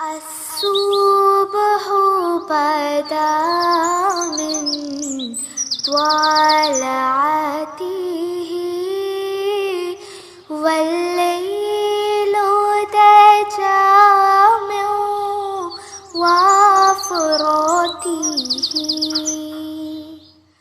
الصبح بدا من طلعته والليل دجى من وفرته.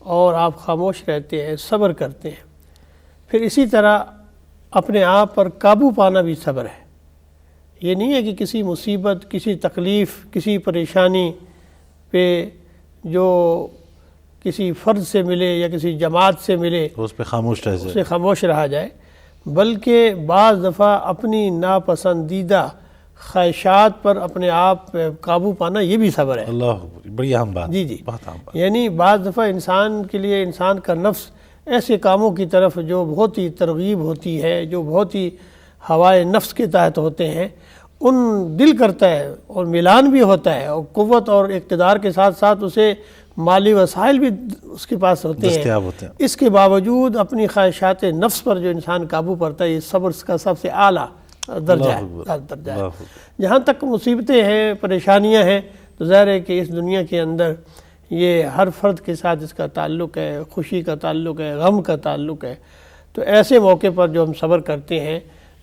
اور آپ خاموش رہتے ہیں، صبر کرتے ہیں. پھر اسی طرح اپنے آپ پر قابو پانا بھی صبر ہے. یہ نہیں ہے کہ کسی مصیبت، کسی تکلیف، کسی پریشانی پہ جو کسی فرد سے ملے یا کسی جماعت سے ملے اس پہ خاموش رہ اس جائے. سے خاموش رہا جائے، بلکہ بعض دفعہ اپنی ناپسندیدہ خواہشات پر اپنے آپ پہ قابو پانا یہ بھی صبر ہے. اللہ اکبر، بڑی اہم بات. جی جی، بہت اہم بات. یعنی بعض دفعہ انسان کے لیے انسان کا نفس ایسے کاموں کی طرف جو بہت ہی ترغیب ہوتی ہے، جو بہت ہی ہوائے نفس کے تحت ہوتے ہیں، ان دل کرتا ہے اور ملان بھی ہوتا ہے، اور قوت اور اقتدار کے ساتھ ساتھ اسے مالی وسائل بھی اس کے پاس ہوتے ہیں. دستیاب ہوتے ہیں. اس کے باوجود اپنی خواہشات نفس پر جو انسان قابو پڑتا ہے، یہ صبر کا سب سے اعلیٰ درجہ ہے. جہاں تک مصیبتیں ہیں، پریشانیاں ہیں، تو ظاہر ہے کہ اس دنیا کے اندر یہ ہر فرد کے ساتھ اس کا تعلق ہے، خوشی کا تعلق ہے، غم کا تعلق ہے. تو ایسے موقع پر جو ہم صبر کرتے ہیں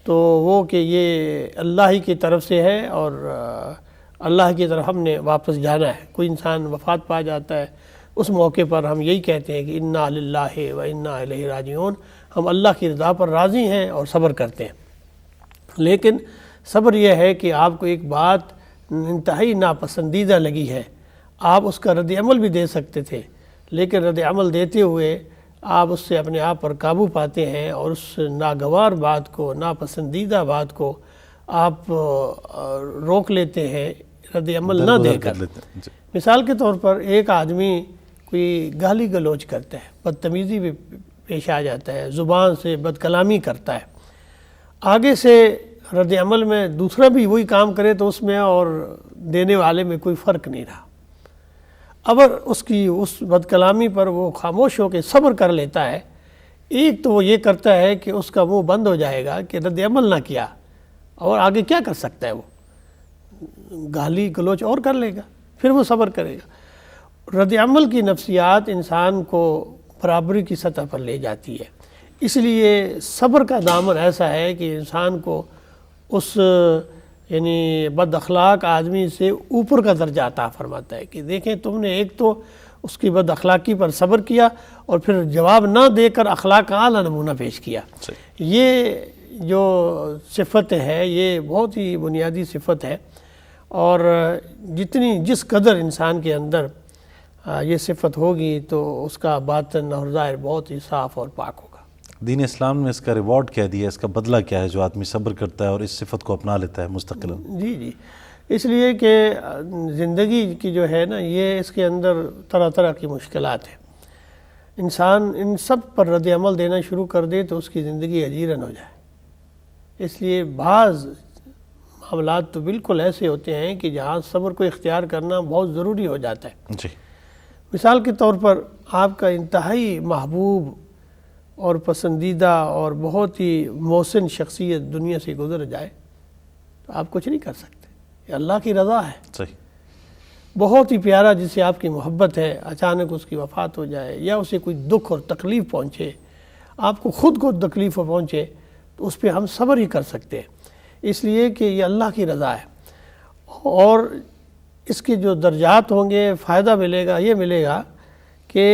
تو وہ کہ یہ اللہ ہی کی طرف سے ہے، اور اللہ کی طرف ہم نے واپس جانا ہے. کوئی انسان وفات پا جاتا ہے، اس موقع پر ہم یہی کہتے ہیں کہ انا للہ و انا الیہ راجعون. ہم اللہ کی رضا پر راضی ہیں اور صبر کرتے ہیں. لیکن صبر یہ ہے کہ آپ کو ایک بات انتہائی ناپسندیدہ لگی ہے، آپ اس کا رد عمل بھی دے سکتے تھے، لیکن رد عمل دیتے ہوئے آپ اس سے اپنے آپ پر قابو پاتے ہیں، اور اس ناگوار بات کو، ناپسندیدہ بات کو آپ روک لیتے ہیں رد عمل نہ دے کر. مثال کے طور پر ایک آدمی کوئی گالی گلوچ کرتا ہے، بدتمیزی بھی پیش آ جاتا ہے، زبان سے بد کلامی کرتا ہے، آگے سے رد عمل میں دوسرا بھی وہی کام کرے تو اس میں اور دینے والے میں کوئی فرق نہیں رہا. اگر اس کی اس بد کلامی پر وہ خاموش ہو کے صبر کر لیتا ہے، ایک تو وہ یہ کرتا ہے کہ اس کا منہ بند ہو جائے گا کہ رد عمل نہ کیا، اور آگے کیا کر سکتا ہے، وہ گالی گلوچ اور کر لے گا، پھر وہ صبر کرے گا. رد عمل کی نفسیات انسان کو برابری کی سطح پر لے جاتی ہے. اس لیے صبر کا دامن ایسا ہے کہ انسان کو اس یعنی بد اخلاق آدمی سے اوپر کا درجہ عطا فرماتا ہے کہ دیکھیں تم نے ایک تو اس کی بد اخلاقی پر صبر کیا، اور پھر جواب نہ دے کر اخلاق کا اعلیٰ نمونہ پیش کیا. یہ جو صفت ہے یہ بہت ہی بنیادی صفت ہے، اور جس قدر انسان کے اندر یہ صفت ہوگی تو اس کا باطن اور ظاہر بہت ہی صاف اور پاک ہوگا. دین اسلام نے اس کا ریوارڈ کیا دیا ہے، اس کا بدلہ کیا ہے جو آدمی صبر کرتا ہے اور اس صفت کو اپنا لیتا ہے مستقلاً؟ جی، اس لیے کہ زندگی کی جو ہے نا، یہ اس کے اندر طرح طرح کی مشکلات ہیں. انسان ان سب پر رد عمل دینا شروع کر دے تو اس کی زندگی اجیرن ہو جائے. اس لیے بعض معاملات تو بالکل ایسے ہوتے ہیں کہ جہاں صبر کو اختیار کرنا بہت ضروری ہو جاتا ہے. جی. مثال کے طور پر آپ کا انتہائی محبوب اور پسندیدہ اور بہت ہی محسن شخصیت دنیا سے گزر جائے تو آپ کچھ نہیں کر سکتے، یہ اللہ کی رضا ہے. صحیح. بہت ہی پیارا جس سے آپ کی محبت ہے، اچانک اس کی وفات ہو جائے یا اسے کوئی دکھ اور تکلیف پہنچے، آپ کو خود کو تکلیف پہنچے، تو اس پہ ہم صبر ہی کر سکتے ہیں، اس لیے کہ یہ اللہ کی رضا ہے. اور اس کے جو درجات ہوں گے، فائدہ ملے گا، یہ ملے گا کہ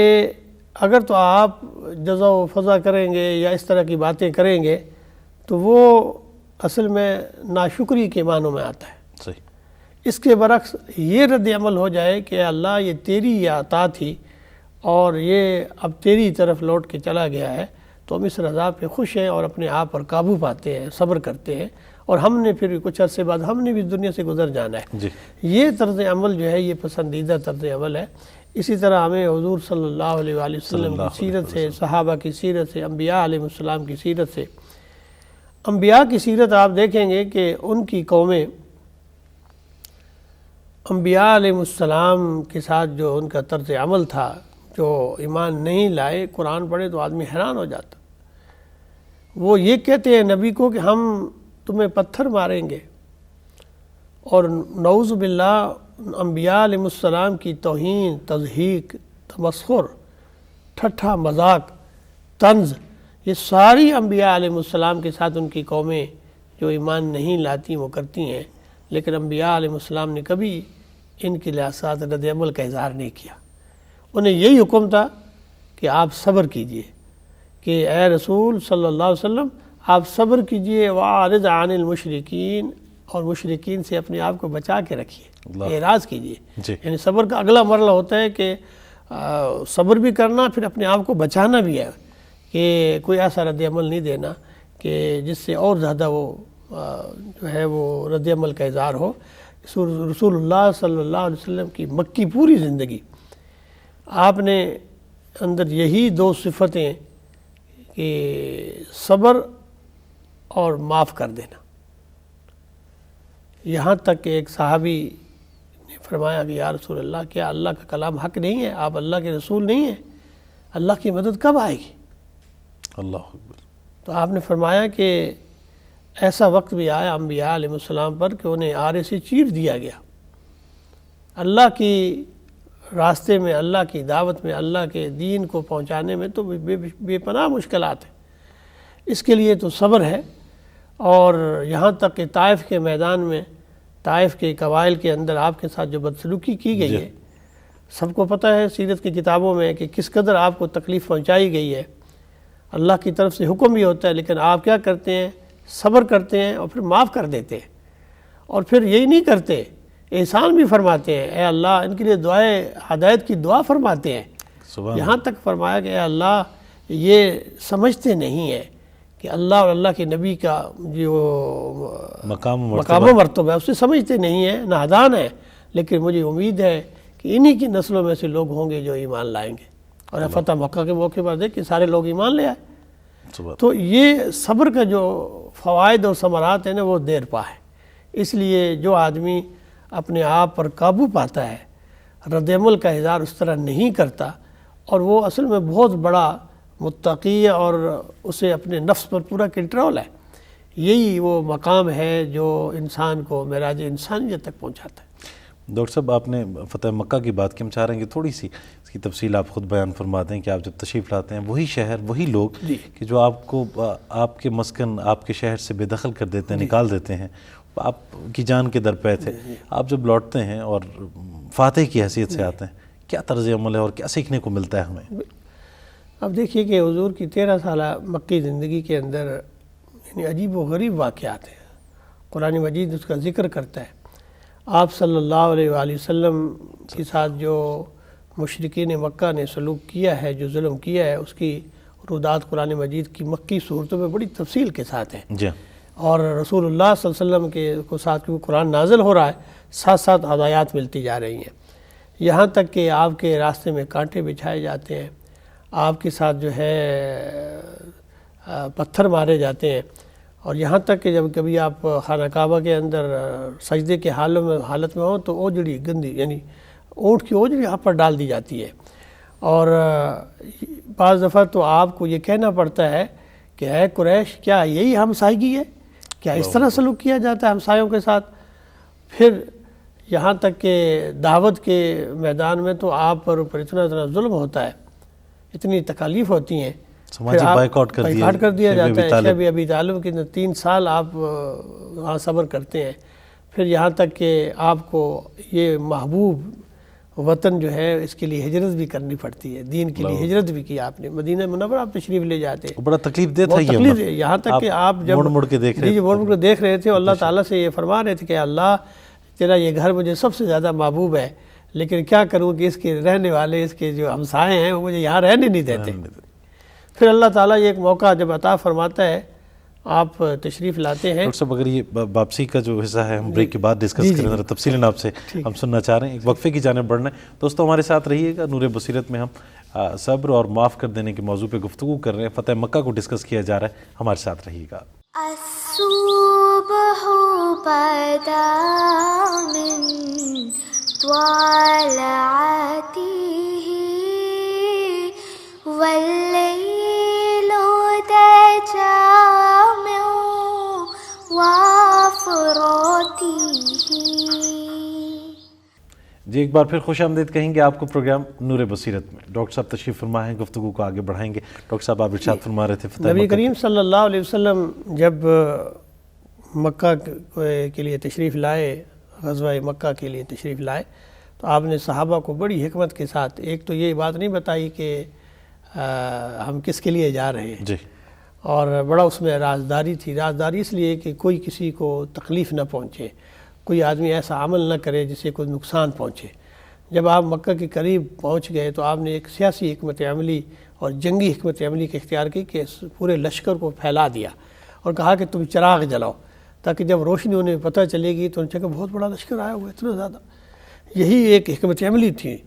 اگر تو آپ جزا و فضا کریں گے یا اس طرح کی باتیں کریں گے تو وہ اصل میں ناشکری کے معنوں میں آتا ہے. صحیح. اس کے برعکس یہ رد عمل ہو جائے کہ اللہ یہ تیری یہ عطا تھی اور یہ اب تیری طرف لوٹ کے چلا گیا ہے، تو ہم اس رضا پہ خوش ہیں اور اپنے آپ پر قابو پاتے ہیں، صبر کرتے ہیں، اور ہم نے پھر کچھ عرصے بعد ہم نے بھی دنیا سے گزر جانا ہے. جی. یہ طرز عمل جو ہے یہ پسندیدہ طرز عمل ہے. اسی طرح ہمیں حضور صلی اللہ علیہ وآلہ وسلم کی سیرت سے، صحابہ کی سیرت سے، انبیاء علیہ السلام کی سیرت سے، انبیاء کی سیرت آپ دیکھیں گے کہ ان کی قومیں انبیاء علیہ السلام کے ساتھ جو ان کا طرز عمل تھا، جو ایمان نہیں لائے، قرآن پڑھے تو آدمی حیران ہو جاتا. وہ یہ کہتے ہیں نبی کو کہ ہم تمہیں پتھر ماریں گے، اور نعوذ باللہ انبیاء علیہ السلام کی توہین، تضحیک، تمسخر، ٹھٹھا مذاق، طنز، یہ ساری انبیاء علیہ السلام کے ساتھ ان کی قومیں جو ایمان نہیں لاتی وہ کرتی ہیں. لیکن انبیاء علیہ السلام نے کبھی ان کے لحاظات رد عمل کا اظہار نہیں کیا. انہیں یہی حکم تھا کہ آپ صبر کیجئے، کہ اے رسول صلی اللہ علیہ وسلم آپ صبر کیجئے، وَأَعْرِضْ عَنِ الْمُشْرِكِينَ، اور مشرکین سے اپنے آپ کو بچا کے رکھیے، اعراض کیجئے۔ یعنی صبر کا اگلا مرحلہ ہوتا ہے کہ صبر بھی کرنا، پھر اپنے آپ کو بچانا بھی ہے، کہ کوئی ایسا رد عمل نہیں دینا کہ جس سے اور زیادہ وہ جو ہے وہ رد عمل کا اظہار ہو۔ رسول اللہ صلی اللہ علیہ وسلم کی مکی پوری زندگی آپ نے اندر یہی دو صفتیں کہ صبر اور معاف کر دینا، یہاں تک کہ ایک صحابی نے فرمایا کہ یا رسول اللہ، کیا اللہ کا کلام حق نہیں ہے؟ آپ اللہ کے رسول نہیں ہیں، اللہ کی مدد کب آئے گی؟ اللہ اکبر۔ تو آپ نے فرمایا کہ ایسا وقت بھی آیا انبیاء علیہ السلام پر کہ انہیں آرے سے چیر دیا گیا، اللہ کی راستے میں، اللہ کی دعوت میں، اللہ کے دین کو پہنچانے میں تو بے پناہ مشکلات ہیں۔ اس کے لیے تو صبر ہے، اور یہاں تک کہ طائف کے میدان میں، طائف کے قبائل کے اندر آپ کے ساتھ جو بدسلوکی کی گئی ہے، سب کو پتہ ہے سیرت کی کتابوں میں کہ کس قدر آپ کو تکلیف پہنچائی گئی ہے۔ اللہ کی طرف سے حکم بھی ہوتا ہے، لیکن آپ کیا کرتے ہیں؟ صبر کرتے ہیں اور پھر معاف کر دیتے ہیں، اور پھر یہی نہیں کرتے، احسان بھی فرماتے ہیں، اے اللہ ان کے لیے دعائے ہدایت کی دعا فرماتے ہیں۔ یہاں تک فرمایا کہ اے اللہ یہ سمجھتے نہیں ہیں کہ اللہ اور اللہ کے نبی کا جو مقام و مرتبہ ہے اسے سمجھتے نہیں ہیں، نادان ہیں، لیکن مجھے امید ہے کہ انہی کی نسلوں میں سے لوگ ہوں گے جو ایمان لائیں گے۔ اور فتح مکہ کے موقع پر دیکھ کہ سارے لوگ ایمان لے آئے۔ تو یہ صبر کا جو فوائد اور ثمرات ہیں نا وہ دیر پا ہے۔ اس لیے جو آدمی اپنے آپ پر قابو پاتا ہے، رد عمل کا اظہار اس طرح نہیں کرتا، اور وہ اصل میں بہت بڑا متقی اور اسے اپنے نفس پر پورا کنٹرول ہے، یہی وہ مقام ہے جو انسان کو معراج انسانیت تک پہنچاتا ہے۔ ڈاکٹر صاحب آپ نے فتح مکہ کی بات کی، ہم چاہ رہے ہیں کہ تھوڑی سی اس کی تفصیل آپ خود بیان فرما دیں کہ آپ جب تشریف لاتے ہیں وہی شہر، وہی لوگ کہ جو آپ کو آپ کے مسکن، آپ کے شہر سے بے دخل کر دیتے ہیں، نکال دیتے ہیں، آپ کی جان کے در پہ تھے، آپ جب لوٹتے ہیں اور فاتح کی حیثیت سے آتے ہیں، کیا طرز عمل ہے اور کیا سیکھنے کو ملتا ہے ہمیں؟ اب دیکھیے کہ حضور کی 13 سالہ مکی زندگی کے اندر یعنی عجیب و غریب واقعات ہیں، قرآن مجید اس کا ذکر کرتا ہے۔ آپ صلی اللہ علیہ وآلہ وسلم کے ساتھ جو مشرکین مکہ نے سلوک کیا ہے، جو ظلم کیا ہے، اس کی رودات قرآن مجید کی مکی صورتوں میں بڑی تفصیل کے ساتھ ہیں، اور رسول اللہ صلی اللہ علیہ وسلم کے ساتھ کیونکہ قرآن نازل ہو رہا ہے، ساتھ ساتھ ہدایات ملتی جا رہی ہیں، یہاں تک کہ آپ کے راستے میں کانٹے بچھائے جاتے ہیں، آپ کے ساتھ جو ہے پتھر مارے جاتے ہیں، اور یہاں تک کہ جب کبھی آپ خانہ کعبہ کے اندر سجدے کے حالت میں ہوں تو اوجڑی گندی یعنی اونٹ کی اوجڑی آپ پر ڈال دی جاتی ہے، اور بعض دفعہ تو آپ کو یہ کہنا پڑتا ہے کہ اے قریش، کیا یہی ہمسائیگی ہے؟ کیا اس طرح سلوک کیا جاتا ہے ہمسایوں کے ساتھ؟ پھر یہاں تک کہ دعوت کے میدان میں تو آپ پر اتنا ظلم ہوتا ہے، اتنی تکالیف ہوتی ہیں، سماجی بائیکاٹ کر دیا جاتا ہے۔ شیخ ابی طالب کے 3 سال آپ وہاں صبر کرتے ہیں، پھر یہاں تک کہ آپ کو یہ محبوب وطن جو ہے اس کے لیے ہجرت بھی کرنی پڑتی ہے، دین کے لیے ہجرت بھی کی آپ نے، مدینہ منورہ آپ تشریف لے جاتے ہیں، بڑا تکلیف دہ تھا یہ، یہاں تک کہ آپ جب مڑ کے دیکھ رہے تھے اور اللہ تعالیٰ سے یہ فرما رہے تھے کہ اللہ تیرا یہ گھر مجھے سب سے زیادہ محبوب ہے، لیکن کیا کروں کہ اس کے رہنے والے، اس کے جو ہمسائے ہیں وہ مجھے یہاں رہنے نہیں دیتے۔ پھر اللہ تعالیٰ یہ ایک موقع جب عطا فرماتا ہے، آپ تشریف لاتے ہیں۔ ڈاکٹر صاحب اگر یہ واپسی کا جو حصہ ہے ہم بریک کے بعد ڈسکس کریں، ذرا تفصیلاً آپ سے ہم سننا چاہ رہے ہیں، ایک وقفے کی جانب بڑھنا ہے۔ دوستو ہمارے ساتھ رہیے گا، نور بصیرت میں ہم صبر اور معاف کر دینے کے موضوع پہ گفتگو کر رہے ہیں، فتح مکہ کو ڈسکس کیا جا رہا ہے، ہمارے ساتھ رہیے گا۔ الصبح بدا من طلعته والليل دجى من وافراته۔ جی ایک بار پھر خوش آمدید کہیں گے آپ کو پروگرام نور بصیرت میں۔ ڈاکٹر صاحب تشریف فرما ہیں، گفتگو کو آگے بڑھائیں گے۔ ڈاکٹر صاحب آپ ارشاد فرما رہے تھے فتح نبی کریم صلی اللہ علیہ وسلم جب مکہ کے لیے تشریف لائے، غزوہ مکہ کے لیے تشریف لائے، تو آپ نے صحابہ کو بڑی حکمت کے ساتھ ایک تو یہ بات نہیں بتائی کہ ہم کس کے لیے جا رہے ہیں. جی. اور بڑا اس میں رازداری تھی. رازداری اس لیے کہ کوئی کسی کو تکلیف نہ پہنچے، کوئی آدمی ایسا عمل نہ کرے جس سے کوئی نقصان پہنچے. جب آپ مکہ کے قریب پہنچ گئے تو آپ نے ایک سیاسی حکمت عملی اور جنگی حکمت عملی کا اختیار کی کہ پورے لشکر کو پھیلا دیا اور کہا کہ تم چراغ جلاؤ تاکہ جب روشنی انہیں پتہ چلے گی تو ان سے کہ بہت بڑا لشکر آیا ہوا ہے اتنا زیادہ. یہی ایک حکمت عملی تھی.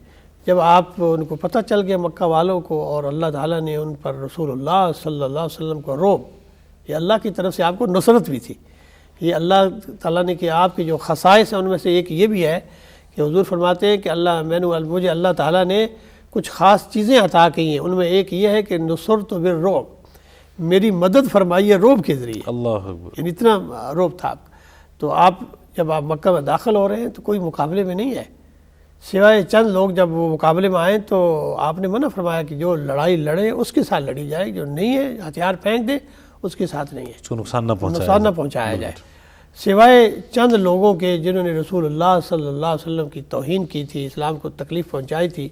جب آپ ان کو پتہ چل گیا مکہ والوں کو، اور اللہ تعالیٰ نے ان پر رسول اللہ صلی اللہ علیہ وسلم کو روب، یہ اللہ کی طرف سے آپ کو نصرت بھی تھی. یہ اللہ تعالیٰ نے کہ آپ کی جو خصائص ہیں ان میں سے ایک یہ بھی ہے کہ حضور فرماتے ہیں کہ مجھے اللہ تعالیٰ نے کچھ خاص چیزیں عطا کی ہیں. ان میں ایک یہ ہے کہ نصرت بالرعب، میری مدد فرمائی ہے روب کے ذریعے. اللہ اکبر. یعنی اتنا روب تھا آپ کا. تو آپ جب آپ مکہ میں داخل ہو رہے ہیں تو کوئی مقابلے میں نہیں ہے، سوائے چند لوگ جب وہ مقابلے میں آئیں تو آپ نے منع فرمایا کہ جو لڑائی لڑے اس کے ساتھ لڑی جائے، جو نہیں ہے ہتھیار پھینک دے اس کے ساتھ نہیں ہے، اس کو نقصان نہ پہنچایا جائے. سوائے چند لوگوں کے جنہوں نے رسول اللہ صلی اللہ علیہ وسلم کی توہین کی تھی، اسلام کو تکلیف پہنچائی تھی،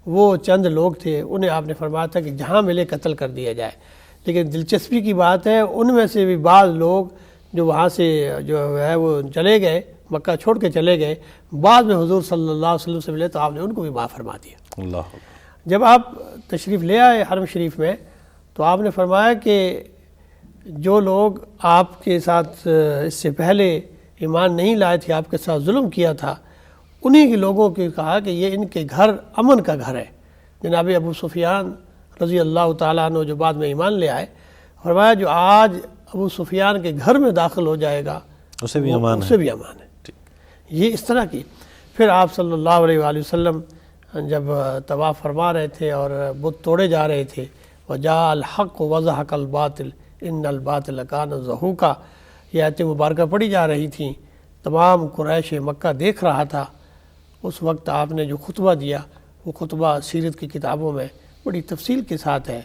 وہ چند لوگ تھے، انہیں آپ نے فرمایا تھا کہ جہاں ملے قتل کر دیا جائے. لیکن دلچسپی کی بات ہے ان میں سے بھی بعض لوگ جو وہاں سے جو ہے وہ چلے گئے، مکہ چھوڑ کے چلے گئے، بعد میں حضور صلی اللہ علیہ وسلم سے ملے تو آپ نے ان کو بھی معاف فرما دیا. اللہ. جب آپ تشریف لے آئے حرم شریف میں تو آپ نے فرمایا کہ جو لوگ آپ کے ساتھ اس سے پہلے ایمان نہیں لائے تھے، آپ کے ساتھ ظلم کیا تھا، انہی کے لوگوں کے کہا کہ یہ ان کے گھر امن کا گھر ہے. جناب ابو سفیان رضی اللہ تعالیٰ عنہ جو بعد میں ایمان لے آئے، فرمایا جو آج ابو سفیان کے گھر میں داخل ہو جائے گا اسے بھی امان ہے. یہ اس طرح کی. پھر آپ صلی اللہ علیہ وآلہ وسلم جب طواف فرما رہے تھے اور بت توڑے جا رہے تھے، وَجَاءَ الْحَقُّ وَزَهَقَ الْبَاطِلُ إِنَّ الْبَاطِلَ كَانَ زَهُوقًا، یہ آیتیں مبارکہ پڑھی جا رہی تھیں. تمام قریش مکہ دیکھ رہا تھا. اس وقت آپ نے جو خطبہ دیا وہ خطبہ سیرت کی کتابوں میں بڑی تفصیل کے ساتھ ہے.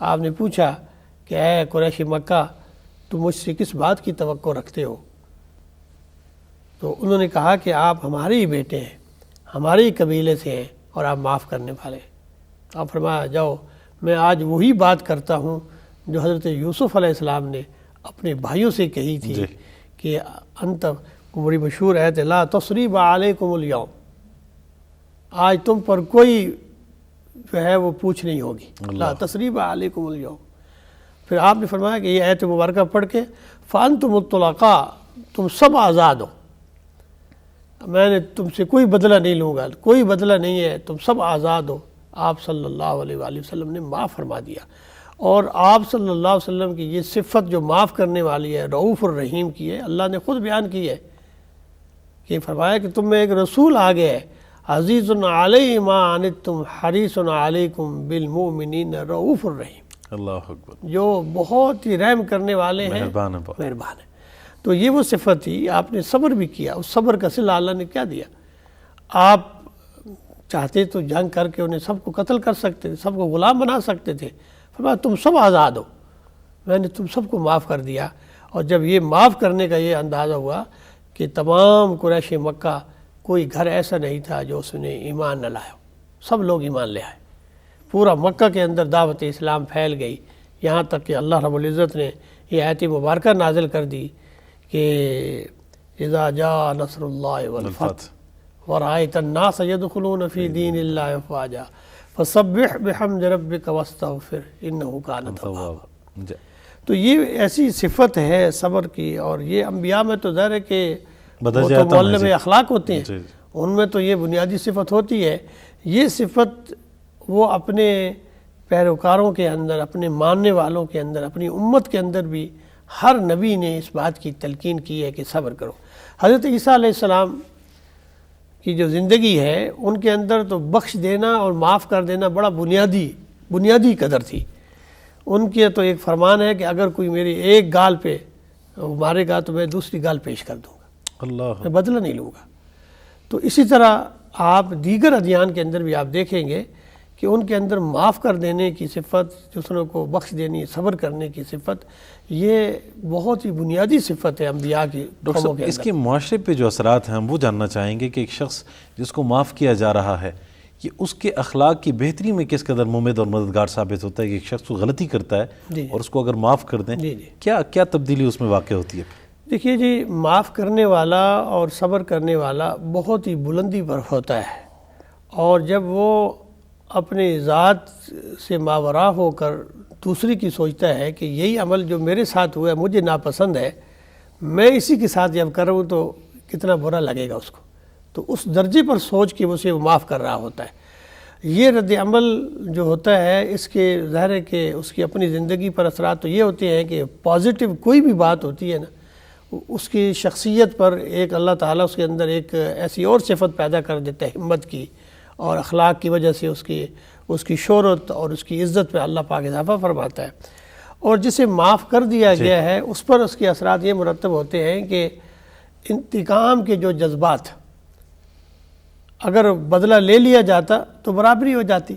آپ نے پوچھا کہ اے قریش مکہ، تم مجھ سے کس بات کی توقع رکھتے ہو؟ تو انہوں نے کہا کہ آپ ہمارے ہی بیٹے ہیں، ہمارے ہی قبیلے سے ہیں اور آپ معاف کرنے والے. آپ فرمایا جاؤ، میں آج وہی بات کرتا ہوں جو حضرت یوسف علیہ السلام نے اپنے بھائیوں سے کہی تھی کہ انت، بڑی مشہور ہے، لا تصریب علیکم اليوم، آج تم پر کوئی جو ہے وہ پوچھ نہیں ہوگی. لا تصریب علیکم اليوم. پھر آپ نے فرمایا کہ یہ آیت مبارکہ پڑھ کے فانتم الطلقاء، تم سب آزاد ہو، میں نے تم سے کوئی بدلہ نہیں لوں گا، کوئی بدلہ نہیں ہے، تم سب آزاد ہو. آپ صلی اللہ علیہ وآلہ وسلم نے معاف فرما دیا. اور آپ صلی اللہ علیہ وسلم کی یہ صفت جو معاف کرنے والی ہے، رؤوف الرحیم کی ہے، اللہ نے خود بیان کی ہے کہ فرمایا کہ تم میں ایک رسول آ گیا ہے، عزیز علیہ ما عنتم حریص علیکم بالمؤمنین رؤوف الرحیم. اللہ اکبر. جو بہت ہی رحم کرنے والے ہیں، مہربان ہیں. تو یہ وہ صفت تھی. آپ نے صبر بھی کیا، اس صبر کا صلہ اللہ نے کیا دیا. آپ چاہتے تو جنگ کر کے انہیں سب کو قتل کر سکتے تھے، سب کو غلام بنا سکتے تھے. فرمایا تم سب آزاد ہو، میں نے تم سب کو معاف کر دیا. اور جب یہ معاف کرنے کا یہ اندازہ ہوا کہ تمام قریش مکہ کوئی گھر ایسا نہیں تھا جو اس نے ایمان نہ لایا، سب لوگ ایمان لے آئے. پورا مکہ کے اندر دعوت اسلام پھیل گئی، یہاں تک کہ اللہ رب العزت نے یہ آیت مبارکہ نازل کر دی کہ اذا جاء نصر اللہ والفتح ورأیت الناس يدخلون فی دین اللہ افواجا فسبح بحمد ربک واستغفر انہ کان توابا. تو یہ ایسی صفت ہے صبر کی. اور یہ انبیاء میں تو ظاہر ہے کہ وہ تو معلم اخلاق ہوتے ہیں، ان میں تو یہ بنیادی صفت ہوتی ہے. یہ صفت وہ اپنے پیروکاروں کے اندر، اپنے ماننے والوں کے اندر، اپنی امت کے اندر بھی ہر نبی نے اس بات کی تلقین کی ہے کہ صبر کرو. حضرت عیسیٰ علیہ السلام کی جو زندگی ہے ان کے اندر تو بخش دینا اور معاف کر دینا بڑا بنیادی قدر تھی. ان کے تو ایک فرمان ہے کہ اگر کوئی میری ایک گال پہ مارے گا تو میں دوسری گال پیش کر دوں گا، اللہ، میں بدلہ نہیں لوں گا. تو اسی طرح آپ دیگر ادیان کے اندر بھی آپ دیکھیں گے کہ ان کے اندر معاف کر دینے کی صفت، دوسروں کو بخش دینی، صبر کرنے کی صفت، یہ بہت ہی بنیادی صفت ہے انبیاء کی. ڈاکٹر صاحب، اس کے معاشرے پہ جو اثرات ہیں ہم وہ جاننا چاہیں گے کہ ایک شخص جس کو معاف کیا جا رہا ہے، یہ اس کے اخلاق کی بہتری میں کس قدر ممد اور مددگار ثابت ہوتا ہے کہ ایک شخص کو غلطی کرتا ہے اور اس کو اگر معاف کر دیں، کیا تبدیلی اس میں واقع ہوتی ہے؟ دیکھیے جی، معاف کرنے والا اور صبر کرنے والا بہت ہی بلندی پر ہوتا ہے، اور جب وہ اپنی ذات سے ماوراء ہو کر دوسری کی سوچتا ہے کہ یہی عمل جو میرے ساتھ ہوا ہے مجھے ناپسند ہے، میں اسی کے ساتھ جب کروں تو کتنا برا لگے گا اس کو، تو اس درجے پر سوچ کے اسے وہ معاف کر رہا ہوتا ہے۔ یہ رد عمل جو ہوتا ہے اس کے ظاہر ہے کہ اس کی اپنی زندگی پر اثرات تو یہ ہوتے ہیں کہ پازیٹیو کوئی بھی بات ہوتی ہے نا، اس کی شخصیت پر ایک اللہ تعالیٰ اس کے اندر ایک ایسی اور صفت پیدا کر دیتا ہے ہمت کی، اور اخلاق کی وجہ سے اس کی شہرت اور اس کی عزت پہ اللہ پاک اضافہ فرماتا ہے۔ اور جسے معاف کر دیا گیا ہے اس پر اس کے اثرات یہ مرتب ہوتے ہیں کہ انتقام کے جو جذبات، اگر بدلہ لے لیا جاتا تو برابری ہو جاتی،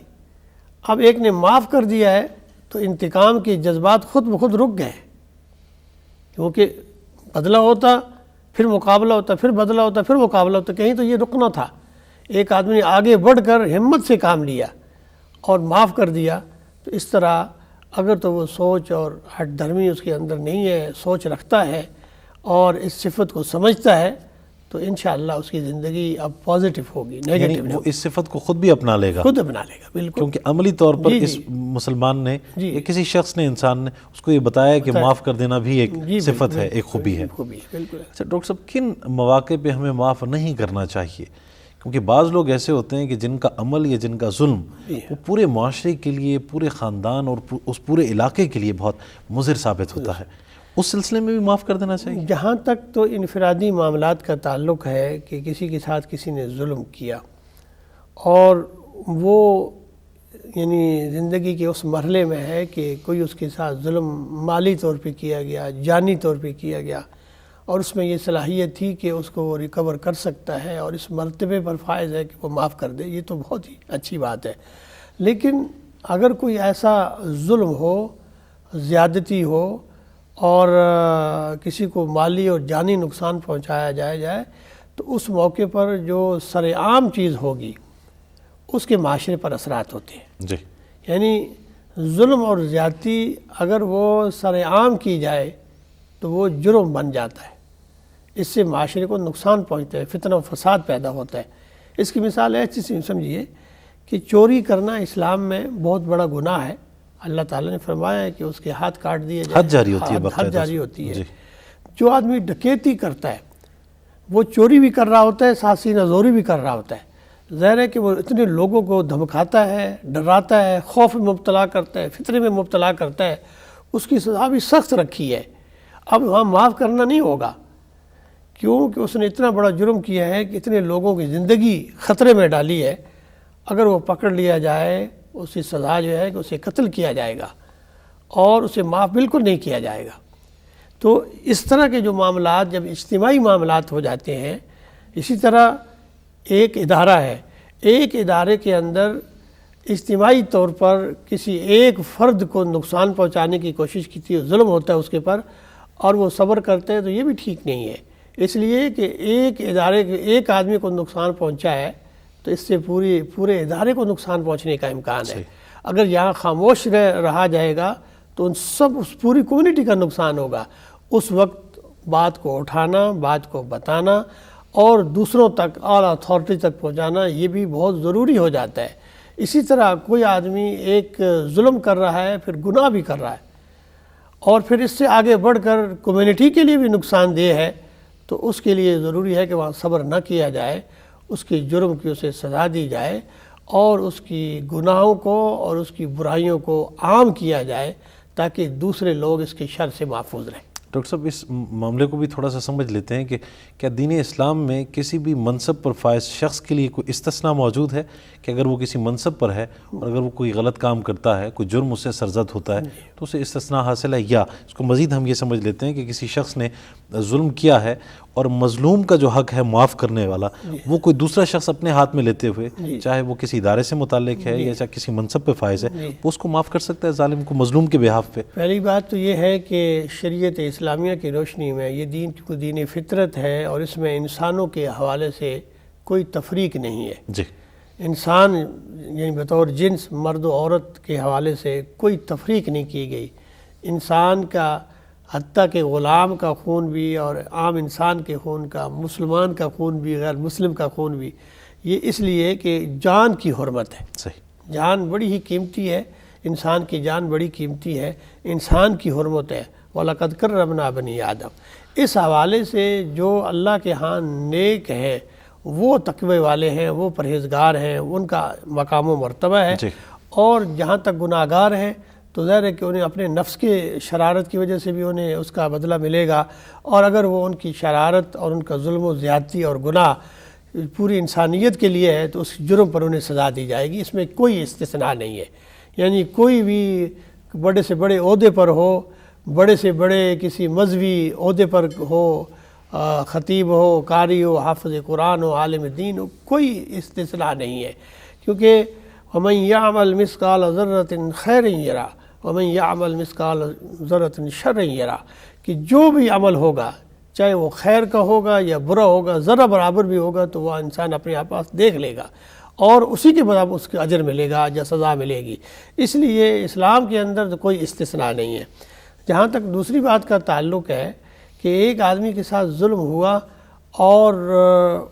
اب ایک نے معاف کر دیا ہے تو انتقام کے جذبات خود بخود رک گئے، کیونکہ بدلہ ہوتا پھر مقابلہ ہوتا، پھر بدلہ ہوتا پھر مقابلہ ہوتا، کہیں تو یہ رکنا تھا۔ ایک آدمی نے آگے بڑھ کر ہمت سے کام لیا اور معاف کر دیا، تو اس طرح اگر تو وہ سوچ اور ہٹ دھرمی اس کے اندر نہیں ہے، سوچ رکھتا ہے اور اس صفت کو سمجھتا ہے، تو انشاءاللہ اس کی زندگی اب پازیٹیو ہوگی، نیگیٹو نہیں، وہ اس صفت کو خود بھی اپنا لے گا، خود اپنا لے گا، بالکل، کیونکہ عملی طور پر اس مسلمان نے یا کسی شخص نے، انسان نے اس کو یہ بتایا کہ معاف کر دینا بھی ایک صفت ہے، ایک خوبی ہے۔ اچھا ڈاکٹر صاحب، کن مواقع پہ ہمیں معاف نہیں کرنا چاہیے؟ کیونکہ بعض لوگ ایسے ہوتے ہیں کہ جن کا عمل یا جن کا ظلم وہ پورے معاشرے کے لیے، پورے خاندان اور اس پورے علاقے کے لیے بہت مضر ثابت ہوتا ہے، اس سلسلے میں بھی معاف کر دینا چاہیے؟ جہاں تک تو انفرادی معاملات کا تعلق ہے کہ کسی کے ساتھ کسی نے ظلم کیا اور وہ یعنی زندگی کے اس مرحلے میں ہے کہ کوئی اس کے ساتھ ظلم مالی طور پہ کیا گیا، جانی طور پہ کیا گیا، اور اس میں یہ صلاحیت تھی کہ اس کو وہ ریکور کر سکتا ہے اور اس مرتبے پر فائز ہے کہ وہ معاف کر دے، یہ تو بہت ہی اچھی بات ہے۔ لیکن اگر کوئی ایسا ظلم ہو، زیادتی ہو اور کسی کو مالی اور جانی نقصان پہنچایا جائے تو اس موقع پر جو سر عام چیز ہوگی اس کے معاشرے پر اثرات ہوتے ہیں۔ جی، یعنی ظلم اور زیادتی اگر وہ سر عام کی جائے تو وہ جرم بن جاتا ہے، اس سے معاشرے کو نقصان پہنچتا ہے، فتنہ و فساد پیدا ہوتا ہے۔ اس کی مثال ایسی سمجھیے کہ چوری کرنا اسلام میں بہت بڑا گناہ ہے، اللہ تعالیٰ نے فرمایا ہے کہ اس کے ہاتھ کاٹ دیے جائیں، حد جاری ہوتی ہے، حد جاری ہوتی ہے۔ جو آدمی ڈکیتی کرتا ہے وہ چوری بھی کر رہا ہوتا ہے، ساتھ سینہ زوری بھی کر رہا ہوتا ہے، ظاہر ہے کہ وہ اتنے لوگوں کو دھمکاتا ہے، ڈراتا ہے، خوف میں مبتلا کرتا ہے، فطرے میں مبتلا کرتا ہے، اس کی سزا بھی سخت رکھی ہے۔ اب وہاں معاف کرنا نہیں ہوگا، کیونکہ اس نے اتنا بڑا جرم کیا ہے کہ اتنے لوگوں کی زندگی خطرے میں ڈالی ہے، اگر وہ پکڑ لیا جائے اس کی سزا جو ہے کہ اسے قتل کیا جائے گا اور اسے معاف بالکل نہیں کیا جائے گا۔ تو اس طرح کے جو معاملات جب اجتماعی معاملات ہو جاتے ہیں، اسی طرح ایک ادارہ ہے، ایک ادارے کے اندر اجتماعی طور پر کسی ایک فرد کو نقصان پہنچانے کی کوشش کی تھی، ظلم ہوتا ہے اس کے پر اور وہ صبر کرتے ہیں، تو یہ بھی ٹھیک نہیں ہے۔ اس لیے کہ ایک ادارے کے ایک آدمی کو نقصان پہنچا ہے تو اس سے پورے ادارے کو نقصان پہنچنے کا امکان ہے۔ اگر یہاں خاموش رہا جائے گا تو اس پوری کمیونٹی کا نقصان ہوگا۔ اس وقت بات کو اٹھانا، بات کو بتانا اور دوسروں تک، اعلیٰ اتھارٹی تک پہنچانا یہ بھی بہت ضروری ہو جاتا ہے۔ اسی طرح کوئی آدمی ایک ظلم کر رہا ہے، پھر گناہ بھی کر رہا ہے اور پھر اس سے آگے بڑھ کر کمیونٹی کے لیے بھی نقصان دہ ہے، تو اس کے لیے ضروری ہے کہ وہاں صبر نہ کیا جائے، اس کے جرم کی اسے سزا دی جائے اور اس کی گناہوں کو اور اس کی برائیوں کو عام کیا جائے تاکہ دوسرے لوگ اس کے شر سے محفوظ رہیں۔ ڈاکٹر صاحب، اس معاملے کو بھی تھوڑا سا سمجھ لیتے ہیں کہ کیا دین اسلام میں کسی بھی منصب پر فائز شخص کے لیے کوئی استثناء موجود ہے کہ اگر وہ کسی منصب پر ہے اور اگر وہ کوئی غلط کام کرتا ہے، کوئی جرم اس سے سرزد ہوتا ہے تو اسے استثناء حاصل ہے؟ یا اس کو مزید ہم یہ سمجھ لیتے ہیں کہ کسی شخص نے ظلم کیا ہے اور مظلوم کا جو حق ہے معاف کرنے والا، وہ کوئی دوسرا شخص اپنے ہاتھ میں لیتے ہوئے، چاہے وہ کسی ادارے سے متعلق ہے یا چاہے کسی منصب پہ فائز ہے، وہ اس کو معاف کر سکتا ہے ظالم کو مظلوم کے بہاف پہ؟ پہلی بات تو یہ ہے کہ شریعت اسلامیہ کی روشنی میں یہ دین فطرت ہے اور اس میں انسانوں کے حوالے سے کوئی تفریق نہیں ہے۔ جی، انسان یعنی بطور جنس مرد و عورت کے حوالے سے کوئی تفریق نہیں کی گئی. انسان کا حتیٰ کہ غلام کا خون بھی اور عام انسان کے خون کا، مسلمان کا خون بھی، غیر مسلم کا خون بھی، یہ اس لیے کہ جان کی حرمت ہے. صحیح. جان بڑی ہی قیمتی ہے، انسان کی جان بڑی قیمتی ہے، انسان کی حرمت ہے. وَلَقَدْ كَرَّمْنَا بَنِي آدم. اس حوالے سے جو اللہ کے ہاں نیک ہیں، وہ تقوی والے ہیں، وہ پرہیزگار ہیں، ان کا مقام و مرتبہ ہے. اور جہاں تک گناہ گار ہیں تو ظاہر ہے کہ انہیں اپنے نفس کے شرارت کی وجہ سے بھی انہیں اس کا بدلہ ملے گا، اور اگر وہ ان کی شرارت اور ان کا ظلم و زیادتی اور گناہ پوری انسانیت کے لیے ہے تو اس جرم پر انہیں سزا دی جائے گی. اس میں کوئی استثناء نہیں ہے. یعنی کوئی بھی بڑے سے بڑے عہدے پر ہو، بڑے سے بڑے کسی مذہبی عہدے پر ہو، خطیب ہو، قاری ہو، حافظ قرآن ہو، عالم دین ہو، کوئی استثناء نہیں ہے. کیونکہ وَمَنْ يَعْمَلْ مِثْقَالَ ذَرَّةٍ خَيْرٍ يَرَهُ وَمَنْ يَعْمَلْ مِثْقَالَ ذَرَّةٍ شَرٍّ يَرَهُ، کہ جو بھی عمل ہوگا چاہے وہ خیر کا ہوگا یا برا ہوگا، ذرہ برابر بھی ہوگا تو وہ انسان اپنے آپ پاس دیکھ لے گا اور اسی کے برابر اس کے اجر ملے گا یا سزا ملے گی. اس لیے اسلام کے اندر تو کوئی استثناء نہیں ہے. جہاں تک دوسری بات کا تعلق ہے کہ ایک آدمی کے ساتھ ظلم ہوا اور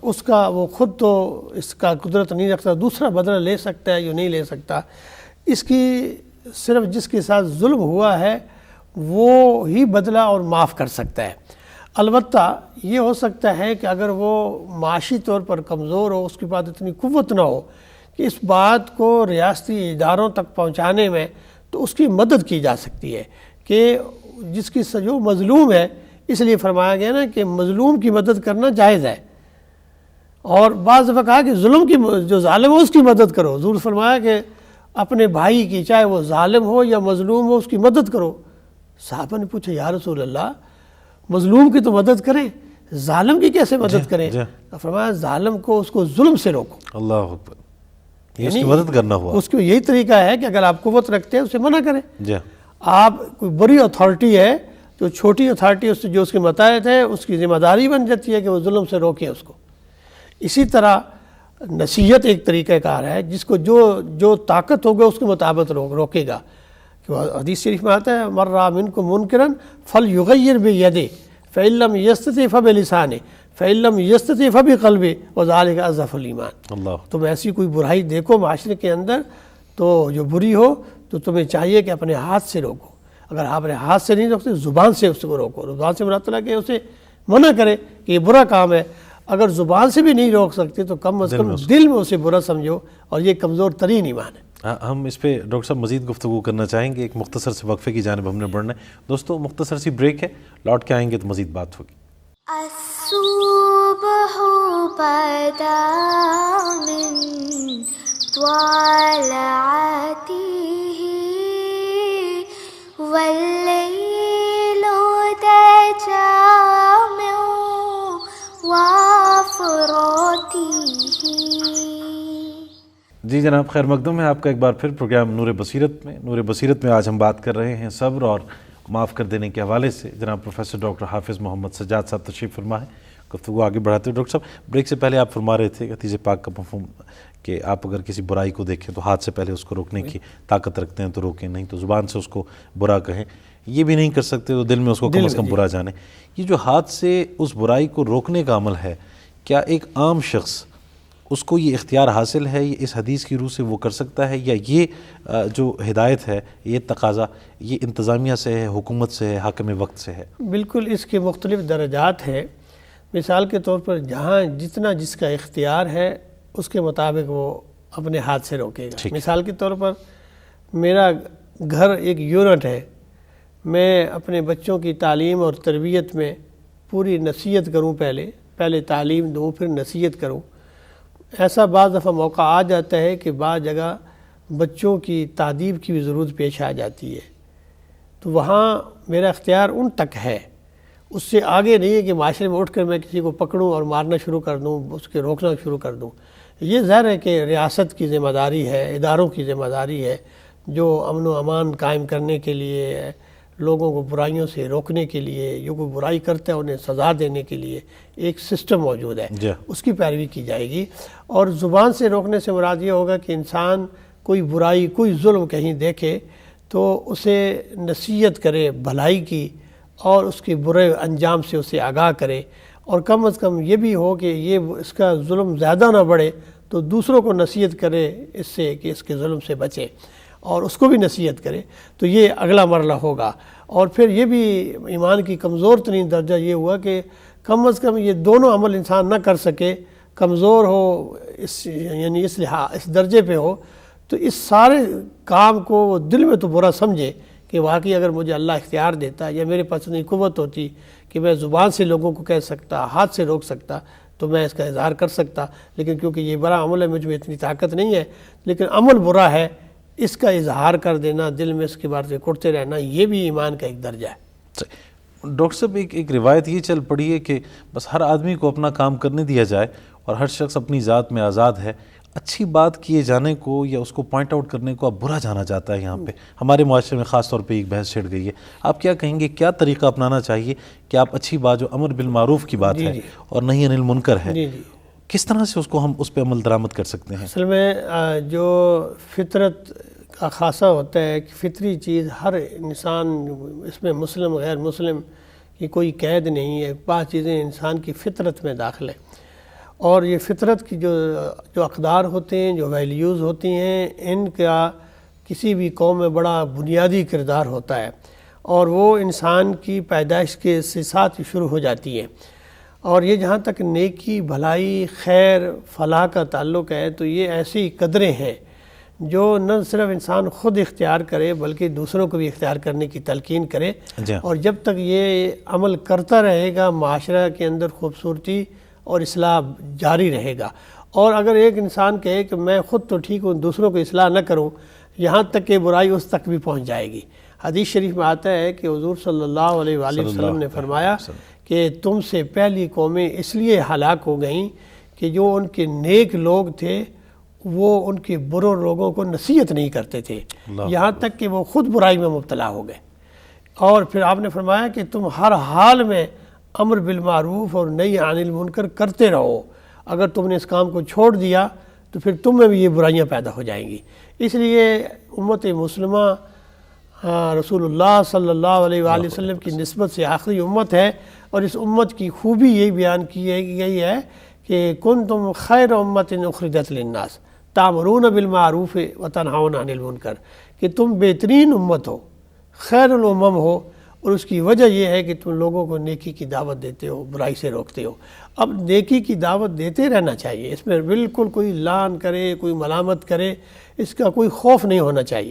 اس کا وہ خود تو اس کا قدرت نہیں رکھتا، دوسرا بدلہ لے سکتا ہے یا نہیں لے سکتا. اس کی صرف جس کے ساتھ ظلم ہوا ہے وہ ہی بدلہ اور معاف کر سکتا ہے. البتہ یہ ہو سکتا ہے کہ اگر وہ معاشی طور پر کمزور ہو، اس کے پاس اتنی قوت نہ ہو کہ اس بات کو ریاستی اداروں تک پہنچانے میں، تو اس کی مدد کی جا سکتی ہے کہ جس کی جو مظلوم ہے، اس لیے فرمایا گیا نا کہ مظلوم کی مدد کرنا جائز ہے. اور بعض دفعہ کہا کہ ظلم کی جو ظالم ہو اس کی مدد کرو. حضور فرمایا کہ اپنے بھائی کی چاہے وہ ظالم ہو یا مظلوم ہو اس کی مدد کرو. صحابہ نے پوچھا یا رسول اللہ مظلوم کی تو مدد کریں، ظالم کی کیسے مدد کریں؟ فرمایا ظالم کو اس کو ظلم سے روکو. اللہ اکبر. یہ اس کی مدد کرنا ہوا. اس کو یہی طریقہ ہے کہ اگر آپ قوت رکھتے ہیں اسے منع کریں. جی. آپ کوئی بڑی اتھارٹی ہے تو چھوٹی اتھارٹی اس سے جو اس کے متحد ہے اس کی ذمہ داری بن جاتی ہے کہ وہ ظلم سے روکے اس کو. اسی طرح نصیحت ایک طریقہ کار ہے جس کو جو طاقت ہوگا اس کے مطابق روکے گا. حدیث شریف میں آتا ہے مر رأى منکم منکرا فلیغیر بیدہ فإن لم یستطع فبلسانہ فإن لم یستطع فبقلبہ وذلک اضعف الایمان. اللہ. تم ایسی کوئی برائی دیکھو معاشرے کے اندر تو جو بری ہو تو تمہیں چاہیے کہ اپنے ہاتھ سے روکو. اگر آپ اپنے ہاتھ سے نہیں روکتے زبان سے اس کو روکو. زبان سے مراد اللہ کہ اسے منع کرے کہ یہ برا کام ہے. اگر زبان سے بھی نہیں روک سکتے تو کم از کم دل میں اسے برا سمجھو، اور یہ کمزور ترین ایمان ہے. ہم اس پہ ڈاکٹر صاحب مزید گفتگو کرنا چاہیں گے. ایک مختصر سے وقفے کی جانب ہم نے بڑھنا ہے. دوستو مختصر سی بریک ہے، لوٹ کے آئیں گے تو مزید بات ہوگی. الصبح بدا من طلعته والليل دجى من وافراته. جی جناب، خیر مقدم ہے آپ کا ایک بار پھر پروگرام نور بصیرت میں. نور بصیرت میں آج ہم بات کر رہے ہیں صبر اور معاف کر دینے کے حوالے سے. جناب پروفیسر ڈاکٹر حافظ محمد سجاد صاحب تشریف فرما ہے. گفتگو آگے بڑھاتے ہیں. ڈاکٹر صاحب بریک سے پہلے آپ فرما رہے تھے کہ حدیث پاک کا مفہوم کہ آپ اگر کسی برائی کو دیکھیں تو ہاتھ سے پہلے اس کو روکنے کی طاقت رکھتے ہیں تو روکیں، نہیں تو زبان سے اس کو برا کہیں. یہ بھی نہیں کر سکتے تو دل میں اس کو کم از کم برا جانیں. یہ جو ہاتھ سے اس برائی کو روکنے کا عمل ہے، کیا ایک عام شخص اس کو یہ اختیار حاصل ہے، یہ اس حدیث کی روح سے وہ کر سکتا ہے، یا یہ جو ہدایت ہے، یہ تقاضا یہ انتظامیہ سے ہے، حکومت سے ہے، حاکم وقت سے ہے؟ بالکل اس کے مختلف درجات ہیں. مثال کے طور پر جہاں جتنا جس کا اختیار ہے اس کے مطابق وہ اپنے ہاتھ سے روکے گا. مثال کے طور پر میرا گھر ایک یونٹ ہے، میں اپنے بچوں کی تعلیم اور تربیت میں پوری نصیحت کروں، پہلے تعلیم دوں پھر نصیحت کروں. ایسا بعض دفعہ موقع آ جاتا ہے کہ بعض جگہ بچوں کی تادیب کی بھی ضرورت پیش آ جاتی ہے، تو وہاں میرا اختیار ان تک ہے. اس سے آگے نہیں ہے کہ معاشرے میں اٹھ کر میں کسی کو پکڑوں اور مارنا شروع کر دوں، اس کے روکنا شروع کر دوں. یہ ظاہر ہے کہ ریاست کی ذمہ داری ہے، اداروں کی ذمہ داری ہے جو امن و امان قائم کرنے کے لیے لوگوں کو برائیوں سے روکنے کے لیے، جو کوئی برائی کرتا ہے انہیں سزا دینے کے لیے ایک سسٹم موجود ہے، اس کی پیروی کی جائے گی۔ اور زبان سے روکنے سے مراد یہ ہوگا کہ انسان کوئی برائی، کوئی ظلم کہیں دیکھے تو اسے نصیحت کرے بھلائی کی، اور اس کے برے انجام سے اسے آگاہ کرے، اور کم از کم یہ بھی ہو کہ یہ اس کا ظلم زیادہ نہ بڑھے تو دوسروں کو نصیحت کرے اس سے کہ اس کے ظلم سے بچے، اور اس کو بھی نصیحت کرے۔ تو یہ اگلا مرحلہ ہوگا۔ اور پھر یہ بھی ایمان کی کمزور ترین درجہ یہ ہوا کہ کم از کم یہ دونوں عمل انسان نہ کر سکے، کمزور ہو یعنی اس درجے پہ ہو تو اس سارے کام کو وہ دل میں تو برا سمجھے کہ واقعی اگر مجھے اللہ اختیار دیتا یا میرے پاس اتنی قوت ہوتی کہ میں زبان سے لوگوں کو کہہ سکتا، ہاتھ سے روک سکتا، تو میں اس کا اظہار کر سکتا، لیکن کیونکہ یہ برا عمل ہے مجھ میں اتنی طاقت نہیں ہے، لیکن عمل برا ہے، اس کا اظہار کر دینا، دل میں اس کے بارے سے کڑتے رہنا، یہ بھی ایمان کا ایک درجہ ہے۔ ڈاکٹر صاحب ایک روایت یہ چل پڑی ہے کہ بس ہر آدمی کو اپنا کام کرنے دیا جائے اور ہر شخص اپنی ذات میں آزاد ہے، اچھی بات کیے جانے کو یا اس کو پوائنٹ آؤٹ کرنے کو اب برا جانا جاتا ہے۔ یہاں پہ ہمارے معاشرے میں خاص طور پہ ایک بحث چھڑ گئی ہے، آپ کیا کہیں گے، کیا طریقہ اپنانا چاہیے کہ آپ اچھی بات جو امر بالمعروف کی بات ہے اور نہی عن المنکر ہے، کس طرح سے اس کو ہم اس پہ عمل درآمد کر سکتے ہیں؟ اصل میں جو فطرت کا خاصہ ہوتا ہے کہ فطری چیز ہر انسان، اس میں مسلم غیر مسلم کی کوئی قید نہیں ہے، بعض چیزیں انسان کی فطرت میں داخل ہیں، اور یہ فطرت کی جو اقدار ہوتے ہیں، جو ویلیوز ہوتی ہیں، ان کا کسی بھی قوم میں بڑا بنیادی کردار ہوتا ہے، اور وہ انسان کی پیدائش کے ساتھ شروع ہو جاتی ہے۔ اور یہ جہاں تک نیکی، بھلائی، خیر، فلاح کا تعلق ہے تو یہ ایسی قدریں ہیں جو نہ صرف انسان خود اختیار کرے بلکہ دوسروں کو بھی اختیار کرنے کی تلقین کرے، اور جب تک یہ عمل کرتا رہے گا معاشرہ کے اندر خوبصورتی اور اصلاح جاری رہے گا۔ اور اگر ایک انسان کہے کہ میں خود تو ٹھیک ہوں، دوسروں کو اصلاح نہ کروں، یہاں تک کہ برائی اس تک بھی پہنچ جائے گی۔ حدیث شریف میں آتا ہے کہ حضور صلی اللہ علیہ وآلہ وسلم نے فرمایا کہ تم سے پہلی قومیں اس لیے ہلاک ہو گئیں کہ جو ان کے نیک لوگ تھے وہ ان کے برے لوگوں کو نصیحت نہیں کرتے تھے، یہاں تک کہ وہ خود برائی میں مبتلا ہو گئے۔ اور پھر آپ نے فرمایا کہ تم ہر حال میں امر بالمعروف اور نہی عن المنکر کرتے رہو، اگر تم نے اس کام کو چھوڑ دیا تو پھر تم میں بھی یہ برائیاں پیدا ہو جائیں گی۔ اس لیے امت مسلمہ رسول اللہ صلی اللہ علیہ وآلہ وسلم کی نسبت سے آخری امت ہے، اور اس امت کی خوبی یہی بیان کی گئی ہے کہ کنتم خیر امت اخرجت للناس تأمرون بالمعروف وتنہون عن المنکر، کہ تم بہترین امت ہو، خیر الامم ہو، اور اس کی وجہ یہ ہے کہ تم لوگوں کو نیکی کی دعوت دیتے ہو، برائی سے روکتے ہو۔ اب نیکی کی دعوت دیتے رہنا چاہیے، اس میں بالکل کوئی لعن کرے، کوئی ملامت کرے، اس کا کوئی خوف نہیں ہونا چاہیے،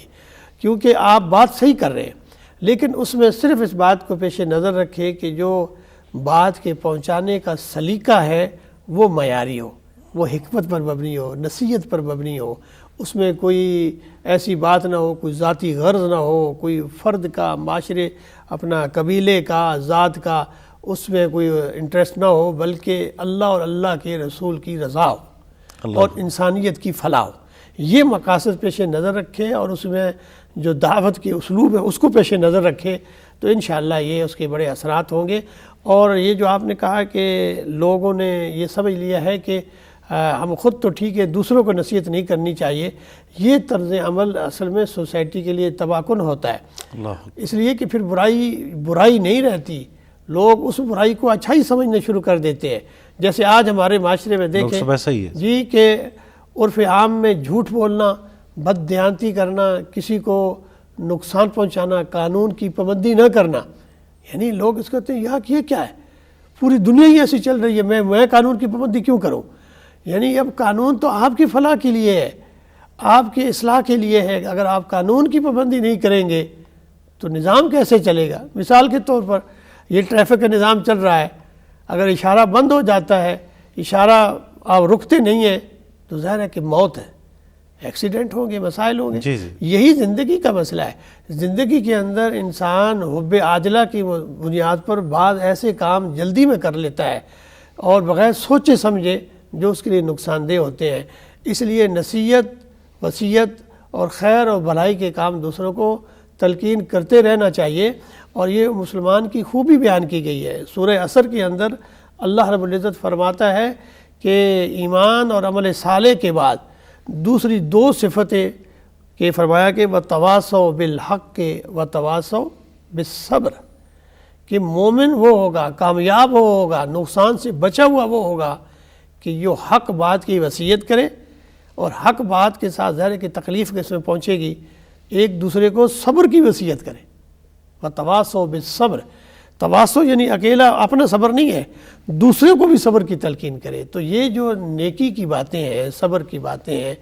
کیونکہ آپ بات صحیح کر رہے ہیں، لیکن اس میں صرف اس بات کو پیش نظر رکھے کہ جو بات کے پہنچانے کا سلیقہ ہے وہ معیاری ہو، وہ حکمت پر مبنی ہو، نصیحت پر مبنی ہو، اس میں کوئی ایسی بات نہ ہو، کوئی ذاتی غرض نہ ہو، کوئی فرد کا، معاشرے، اپنا قبیلے کا، ذات کا اس میں کوئی انٹرسٹ نہ ہو، بلکہ اللہ اور اللہ کے رسول کی رضا ہو اور انسانیت کی فلاح ہو۔ یہ مقاصد پیش نظر رکھے اور اس میں جو دعوت کے اسلوب ہے اس کو پیش نظر رکھے تو انشاءاللہ یہ اس کے بڑے اثرات ہوں گے۔ اور یہ جو آپ نے کہا کہ لوگوں نے یہ سمجھ لیا ہے کہ ہم خود تو ٹھیک ہے، دوسروں کو نصیحت نہیں کرنی چاہیے، یہ طرز عمل اصل میں سوسائٹی کے لیے تباہ کن ہوتا ہے، اس لیے کہ پھر برائی نہیں رہتی، لوگ اس برائی کو اچھائی سمجھنا شروع کر دیتے ہیں۔ جیسے آج ہمارے معاشرے میں دیکھیں جی کہ عرف عام میں جھوٹ بولنا، بد دیانتی کرنا، کسی کو نقصان پہنچانا، قانون کی پابندی نہ کرنا، یعنی لوگ اس کہتے ہیں یہاں یہ کیا ہے، پوری دنیا ہی ایسی چل رہی ہے، میں قانون کی پابندی کیوں کروں؟ یعنی اب قانون تو آپ کی فلاح کے لیے ہے، آپ کی اصلاح کے لیے ہے، اگر آپ قانون کی پابندی نہیں کریں گے تو نظام کیسے چلے گا؟ مثال کے طور پر یہ ٹریفک کا نظام چل رہا ہے، اگر اشارہ بند ہو جاتا ہے، اشارہ آپ رکتے نہیں ہیں تو ظاہر ہے کہ موت ہے، ایکسیڈنٹ ہوں گے، مسائل ہوں گے۔ یہی زندگی کا مسئلہ ہے، زندگی کے اندر انسان حب عاجلہ کی بنیاد پر بعض ایسے کام جلدی میں کر لیتا ہے اور بغیر سوچے سمجھے جو اس کے لیے نقصان دہ ہوتے ہیں۔ اس لیے نصیحت، وصیت اور خیر اور بھلائی کے کام دوسروں کو تلقین کرتے رہنا چاہیے، اور یہ مسلمان کی خوبی بیان کی گئی ہے۔ سورہ عصر کے اندر اللہ رب العزت فرماتا ہے کہ ایمان اور عمل صالح کے بعد دوسری دو صفتیں کہ فرمایا کہ وَتَوَاصَوْا بِالْحَقِّ وَتَوَاصَوْا بِالصَّبْرِ، کہ مومن وہ ہوگا، کامیاب وہ ہوگا، نقصان سے بچا ہوا وہ ہوگا کہ جو حق بات کی وصیت کرے، اور حق بات کے ساتھ ظاہر ہے کہ تکلیف کے اس میں پہنچے گی، ایک دوسرے کو صبر کی وصیت کرے۔ وَتَوَاصَوْا بِالصَّبْرِ، تواصو یعنی اکیلا اپنا صبر نہیں ہے، دوسرے کو بھی صبر کی تلقین کرے۔ تو یہ جو نیکی کی باتیں ہیں، صبر کی باتیں ہیں،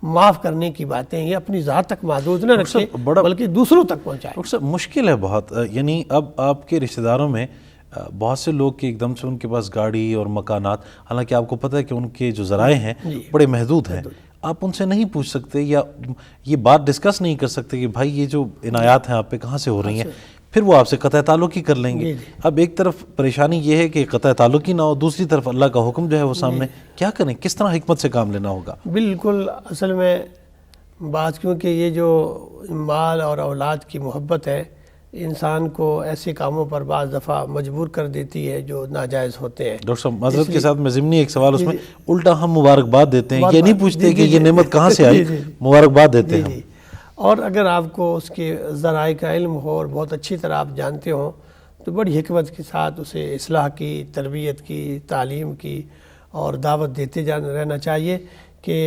معاف کرنے کی باتیں ہیں، یہ اپنی ذات تک محدود نہ رکھے بلکہ دوسروں تک پہنچائے۔ ڈاکٹر صاحب مشکل ہے بہت، یعنی اب آپ کے رشتہ داروں میں بہت سے لوگ کہ ایک دم سے ان کے پاس گاڑی اور مکانات، حالانکہ آپ کو پتہ ہے کہ ان کے جو ذرائع ہیں بڑے محدود ہیں، آپ ان سے نہیں پوچھ سکتے یا یہ بات ڈسکس نہیں کر سکتے کہ بھائی یہ جو عنایات ہیں آپ پہ کہاں سے ہو رہی ہیں، پھر وہ آپ سے قطع تعلق ہی کر لیں گے۔ اب ایک طرف پریشانی یہ ہے کہ قطع تعلق ہی نہ ہو، دوسری طرف اللہ کا حکم جو ہے وہ سامنے، کیا کریں، کس طرح حکمت سے کام لینا ہوگا؟ بالکل، اصل میں بات کیونکہ یہ جو مال اور اولاد کی محبت ہے انسان کو ایسے کاموں پر بعض دفعہ مجبور کر دیتی ہے جو ناجائز ہوتے ہیں۔ ڈاکٹر صاحب معذرت کے ساتھ میں ضمنی ایک سوال، اس میں الٹا ہم مبارکباد دیتے ہیں، یہ نہیں پوچھتے کہ یہ نعمت کہاں سے آئی، مبارکباد دیتے ہیں ہم۔ اور اگر آپ کو اس کے ذرائع کا علم ہو اور بہت اچھی طرح آپ جانتے ہوں تو بڑی حکمت کے ساتھ اسے اصلاح کی، تربیت کی، تعلیم کی اور دعوت دیتے رہنا چاہیے کہ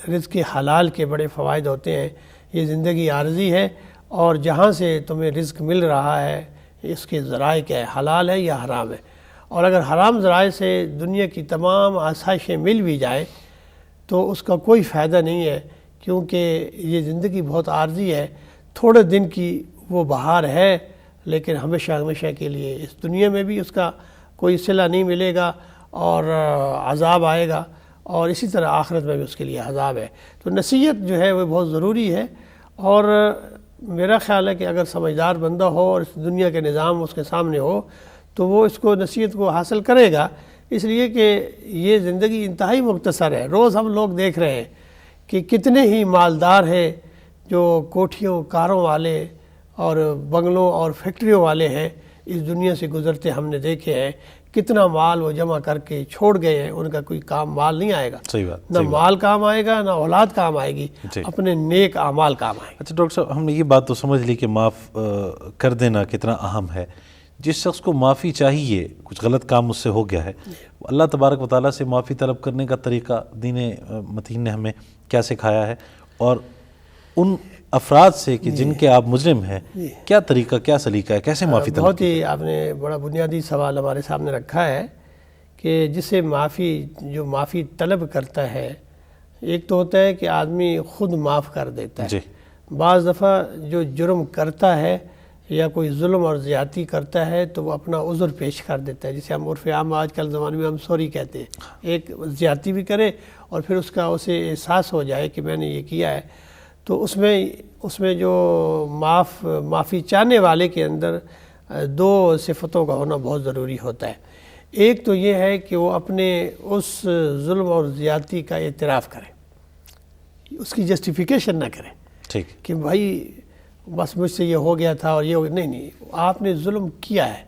رزق حلال کے بڑے فوائد ہوتے ہیں۔ یہ زندگی عارضی ہے اور جہاں سے تمہیں رزق مل رہا ہے اس کے ذرائع کیا ہے، حلال ہے یا حرام ہے، اور اگر حرام ذرائع سے دنیا کی تمام آسائشیں مل بھی جائیں تو اس کا کوئی فائدہ نہیں ہے، کیونکہ یہ زندگی بہت عارضی ہے، تھوڑے دن کی وہ بہار ہے لیکن ہمیشہ ہمیشہ کے لیے اس دنیا میں بھی اس کا کوئی صلہ نہیں ملے گا اور عذاب آئے گا، اور اسی طرح آخرت میں بھی اس کے لیے عذاب ہے۔ تو نصیحت جو ہے وہ بہت ضروری ہے، اور میرا خیال ہے کہ اگر سمجھدار بندہ ہو اور اس دنیا کے نظام اس کے سامنے ہو تو وہ اس کو نصیحت کو حاصل کرے گا، اس لیے کہ یہ زندگی انتہائی مختصر ہے۔ روز ہم لوگ دیکھ رہے ہیں کہ کتنے ہی مالدار ہیں جو کوٹھیوں کاروں والے اور بنگلوں اور فیکٹریوں والے ہیں، اس دنیا سے گزرتے ہم نے دیکھے ہیں، کتنا مال وہ جمع کر کے چھوڑ گئے ہیں، ان کا کوئی کام مال نہیں آئے گا، صحیح بات، نہ مال کام آئے گا نہ اولاد کام آئے گی، اپنے نیک اعمال کام آئے گا۔ اچھا ڈاکٹر صاحب، ہم نے یہ بات تو سمجھ لی کہ معاف کر دینا کتنا اہم ہے۔ جس شخص کو معافی چاہیے، کچھ غلط کام اس سے ہو گیا ہے، اللہ تبارک و تعالیٰ سے معافی طلب کرنے کا طریقہ دین متین نے ہمیں کیا سکھایا ہے، اور ان افراد سے کہ جن کے آپ مجرم ہیں کیا طریقہ، کیا سلیقہ ہے، کیسے معافی طلب؟ بہت ہی آپ نے بڑا بنیادی سوال ہمارے سامنے رکھا ہے کہ جسے جو معافی طلب کرتا ہے، ایک تو ہوتا ہے کہ آدمی خود معاف کر دیتا ہے، بعض دفعہ جو جرم کرتا ہے یا کوئی ظلم اور زیادتی کرتا ہے تو وہ اپنا عذر پیش کر دیتا ہے، جسے ہم عرف عام آج کل زمانے میں ہم سوری کہتے ہیں، ایک زیادتی بھی کرے اور پھر اس کا اسے احساس ہو جائے کہ میں نے یہ کیا ہے، تو اس میں جو معافی چاہنے والے کے اندر دو صفتوں کا ہونا بہت ضروری ہوتا ہے۔ ایک تو یہ ہے کہ وہ اپنے اس ظلم اور زیادتی کا اعتراف کرے، اس کی جسٹیفیکیشن نہ کرے، ٹھیک کہ بھائی بس مجھ سے یہ ہو گیا تھا اور یہ ہو گیا، نہیں، آپ نے ظلم کیا ہے،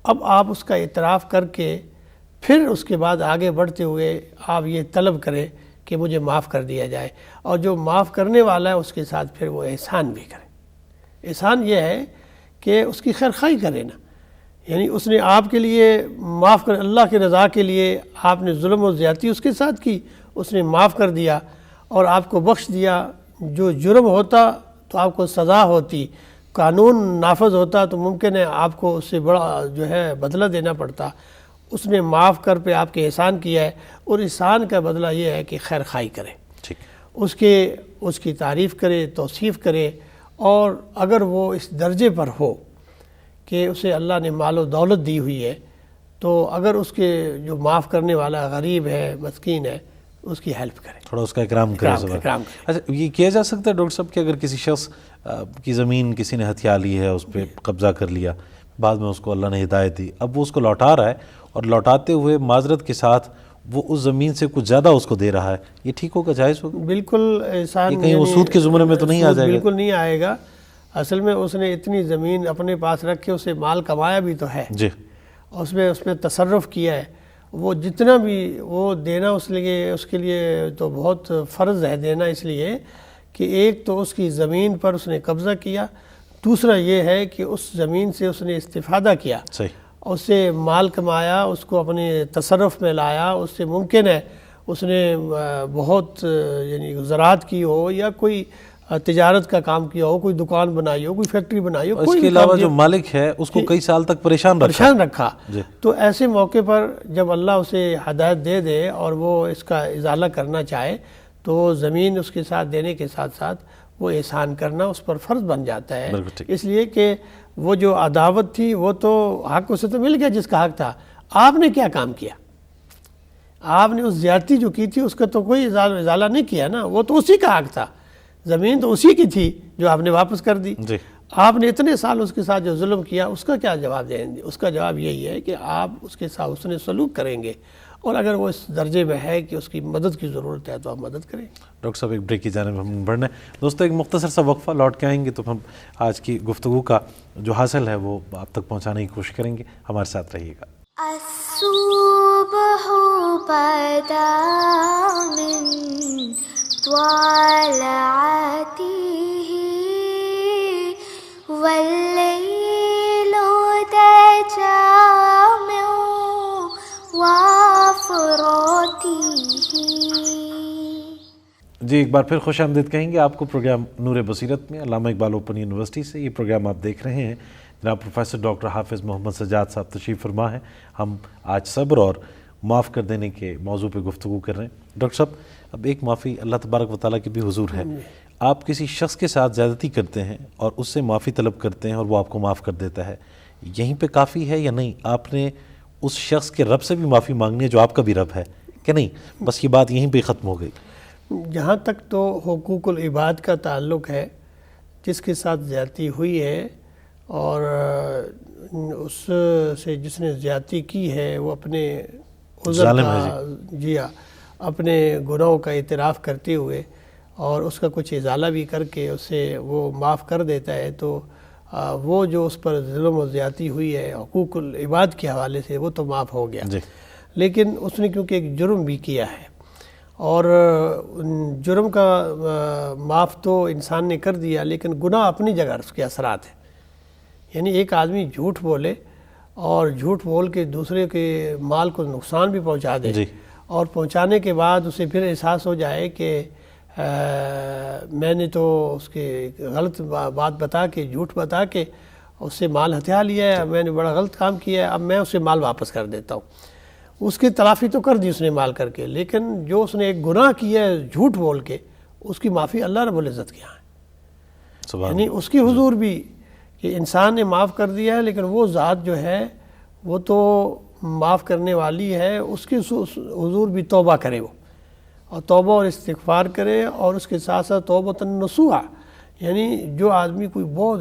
اب آپ اس کا اعتراف کر کے پھر اس کے بعد آگے بڑھتے ہوئے آپ یہ طلب کریں کہ مجھے معاف کر دیا جائے، اور جو معاف کرنے والا ہے اس کے ساتھ پھر وہ احسان بھی کرے۔ احسان یہ ہے کہ اس کی خیرخواہی کرے نا، یعنی اس نے آپ کے لیے معاف کر، اللہ کی رضا کے لیے آپ نے ظلم و زیادتی اس کے ساتھ کی، اس نے معاف کر دیا اور آپ کو بخش دیا۔ جو جرم ہوتا تو آپ کو سزا ہوتی، قانون نافذ ہوتا تو ممکن ہے آپ کو اس سے بڑا جو ہے بدلہ دینا پڑتا، اس نے معاف کر پہ آپ کے احسان کیا ہے، اور احسان کا بدلہ یہ ہے کہ خیر خواہی کرے، اس کی تعریف کرے، توصیف کرے، اور اگر وہ اس درجے پر ہو کہ اسے اللہ نے مال و دولت دی ہوئی ہے تو اگر اس کے جو معاف کرنے والا غریب ہے، مسکین ہے، اس کی ہیلپ کرے، تھوڑا اس کا اکرام کرے۔ اچھا، یہ کیا جا سکتا ہے ڈاکٹر صاحب کہ اگر کسی شخص کی زمین کسی نے ہتھیا لی ہے، اس پہ قبضہ کر لیا، بعد میں اس کو اللہ نے ہدایت دی، اب وہ اس کو لوٹا رہا ہے اور لوٹاتے ہوئے معذرت کے ساتھ وہ اس زمین سے کچھ زیادہ اس کو دے رہا ہے، یہ ٹھیک ہوگا، جائز ہوگا؟ بالکل احسان کہیں وہ سود کے زمرے میں تو نہیں آ جائے گا؟ بالکل نہیں آئے گا۔ اصل میں اس نے اتنی زمین اپنے پاس رکھ کے اسے مال کمایا بھی تو ہے جی، اس میں تصرف کیا ہے. وہ جتنا بھی وہ دینا اس کے لیے تو بہت فرض ہے دینا، اس لیے کہ ایک تو اس کی زمین پر اس نے قبضہ کیا، دوسرا یہ ہے کہ اس زمین سے اس نے استفادہ کیا، صحیح، اس سے مال کمایا، اس کو اپنے تصرف میں لایا. اس سے ممکن ہے اس نے بہت یعنی زراعت کی ہو یا کوئی تجارت کا کام کیا ہو، کوئی دکان بنائی ہو، کوئی فیکٹری بنائی ہو، اس کے علاوہ جو مالک ہے اس کو کئی سال تک پریشان رکھا. تو ایسے موقع پر جب اللہ اسے ہدایت دے دے اور وہ اس کا ازالہ کرنا چاہے تو زمین اس کے ساتھ دینے کے ساتھ ساتھ وہ احسان کرنا اس پر فرض بن جاتا ہے. اس لیے کہ وہ جو عداوت تھی وہ تو حق اسے تو مل گیا جس کا حق تھا. آپ نے کیا کام کیا؟ آپ نے اس زیادتی جو کی تھی اس کا تو کوئی ازالہ نہیں کیا نا، وہ تو اسی کا حق تھا، زمین تو اسی کی تھی جو آپ نے واپس کر دی. آپ نے اتنے سال اس کے ساتھ جو ظلم کیا اس کا کیا جواب دیں گے؟ اس کا جواب یہی ہے کہ آپ اس کے ساتھ حسن سلوک کریں گے، اور اگر وہ اس درجے میں ہے کہ اس کی مدد کی ضرورت ہے تو آپ مدد کریں. ڈاکٹر صاحب ایک بریک کی جانب ہم بڑھنا ہے. دوستو ایک مختصر سا وقفہ، لوٹ کے آئیں گے تو ہم آج کی گفتگو کا جو حاصل ہے وہ آپ تک پہنچانے کی کوشش کریں گے. ہمارے ساتھ رہیے گا. الصبح بدا من طلعته والليل دجى من وافراته. جی ایک بار پھر خوش آمدید کہیں گے آپ کو پروگرام نور بصیرت میں. علامہ اقبال اوپن یونیورسٹی سے یہ پروگرام آپ دیکھ رہے ہیں. جناب پروفیسر ڈاکٹر حافظ محمد سجاد صاحب تشریف فرما ہیں. ہم آج صبر اور معاف کر دینے کے موضوع پہ گفتگو کر رہے ہیں. ڈاکٹر صاحب اب ایک معافی اللہ تبارک و تعالیٰ کی بھی حضور ہے. آپ کسی شخص کے ساتھ زیادتی کرتے ہیں اور اس سے معافی طلب کرتے ہیں اور وہ آپ کو معاف کر دیتا ہے، یہیں پہ کافی ہے یا نہیں؟ آپ نے اس شخص کے رب سے بھی معافی مانگنی ہے جو آپ کا بھی رب ہے کہ نہیں؟ بس یہ بات یہیں پہ ختم ہو گئی. جہاں تک تو حقوق العباد کا تعلق ہے، جس کے ساتھ زیادتی ہوئی ہے اور اس سے جس نے زیادتی کی ہے وہ اپنے عذر کا جی ہاں اپنے گناہوں کا اعتراف کرتے ہوئے اور اس کا کچھ ازالہ بھی کر کے اسے وہ معاف کر دیتا ہے، تو وہ جو اس پر ظلم و زیادتی ہوئی ہے حقوق العباد کے حوالے سے وہ تو معاف ہو گیا. لیکن اس نے کیونکہ ایک جرم بھی کیا ہے اور جرم کا معاف تو انسان نے کر دیا، لیکن گناہ اپنی جگہ اس کے اثرات ہیں. یعنی ایک آدمی جھوٹ بولے اور جھوٹ بول کے دوسرے کے مال کو نقصان بھی پہنچا دے اور پہنچانے کے بعد اسے پھر احساس ہو جائے کہ میں نے تو اس کے غلط بات بتا کے جھوٹ بتا کے اس سے مال ہتھیا لیا ہے، میں نے بڑا غلط کام کیا ہے، اب میں اسے مال واپس کر دیتا ہوں. اس کی تلافی تو کر دی اس نے مال کر کے، لیکن جو اس نے ایک گناہ کیا ہے جھوٹ بول کے اس کی معافی اللہ رب العزت کے یہاں ہے. یعنی اس کی حضور بھی کہ انسان نے معاف کر دیا ہے، لیکن وہ ذات جو ہے وہ تو معاف کرنے والی ہے، اس کی حضور بھی توبہ کرے وہ، اور توبہ اور استغفار کرے، اور اس کے ساتھ ساتھ توبۃ نصوحہ، یعنی جو آدمی کوئی بہت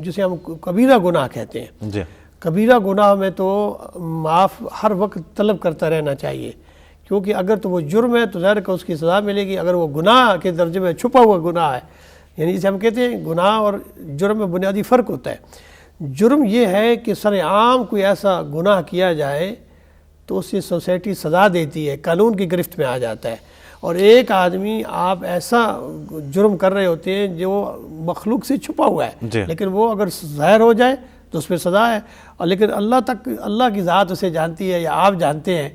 جسے ہم کبیرہ گناہ کہتے ہیں، کبیرہ گناہ میں تو معاف ہر وقت طلب کرتا رہنا چاہیے، کیونکہ اگر تو وہ جرم ہے تو ظاہر کہ اس کی سزا ملے گی، اگر وہ گناہ کے درجے میں چھپا ہوا گناہ ہے، یعنی اسے ہم کہتے ہیں گناہ اور جرم میں بنیادی فرق ہوتا ہے. جرم یہ ہے کہ سر عام کوئی ایسا گناہ کیا جائے تو اس سے سوسائٹی سزا دیتی ہے، قانون کی گرفت میں آ جاتا ہے، اور ایک آدمی آپ ایسا جرم کر رہے ہوتے ہیں جو مخلوق سے چھپا ہوا ہے، لیکن وہ اگر ظاہر ہو جائے تو اس پہ سزا ہے، اور لیکن اللہ کی ذات اسے جانتی ہے یا آپ جانتے ہیں.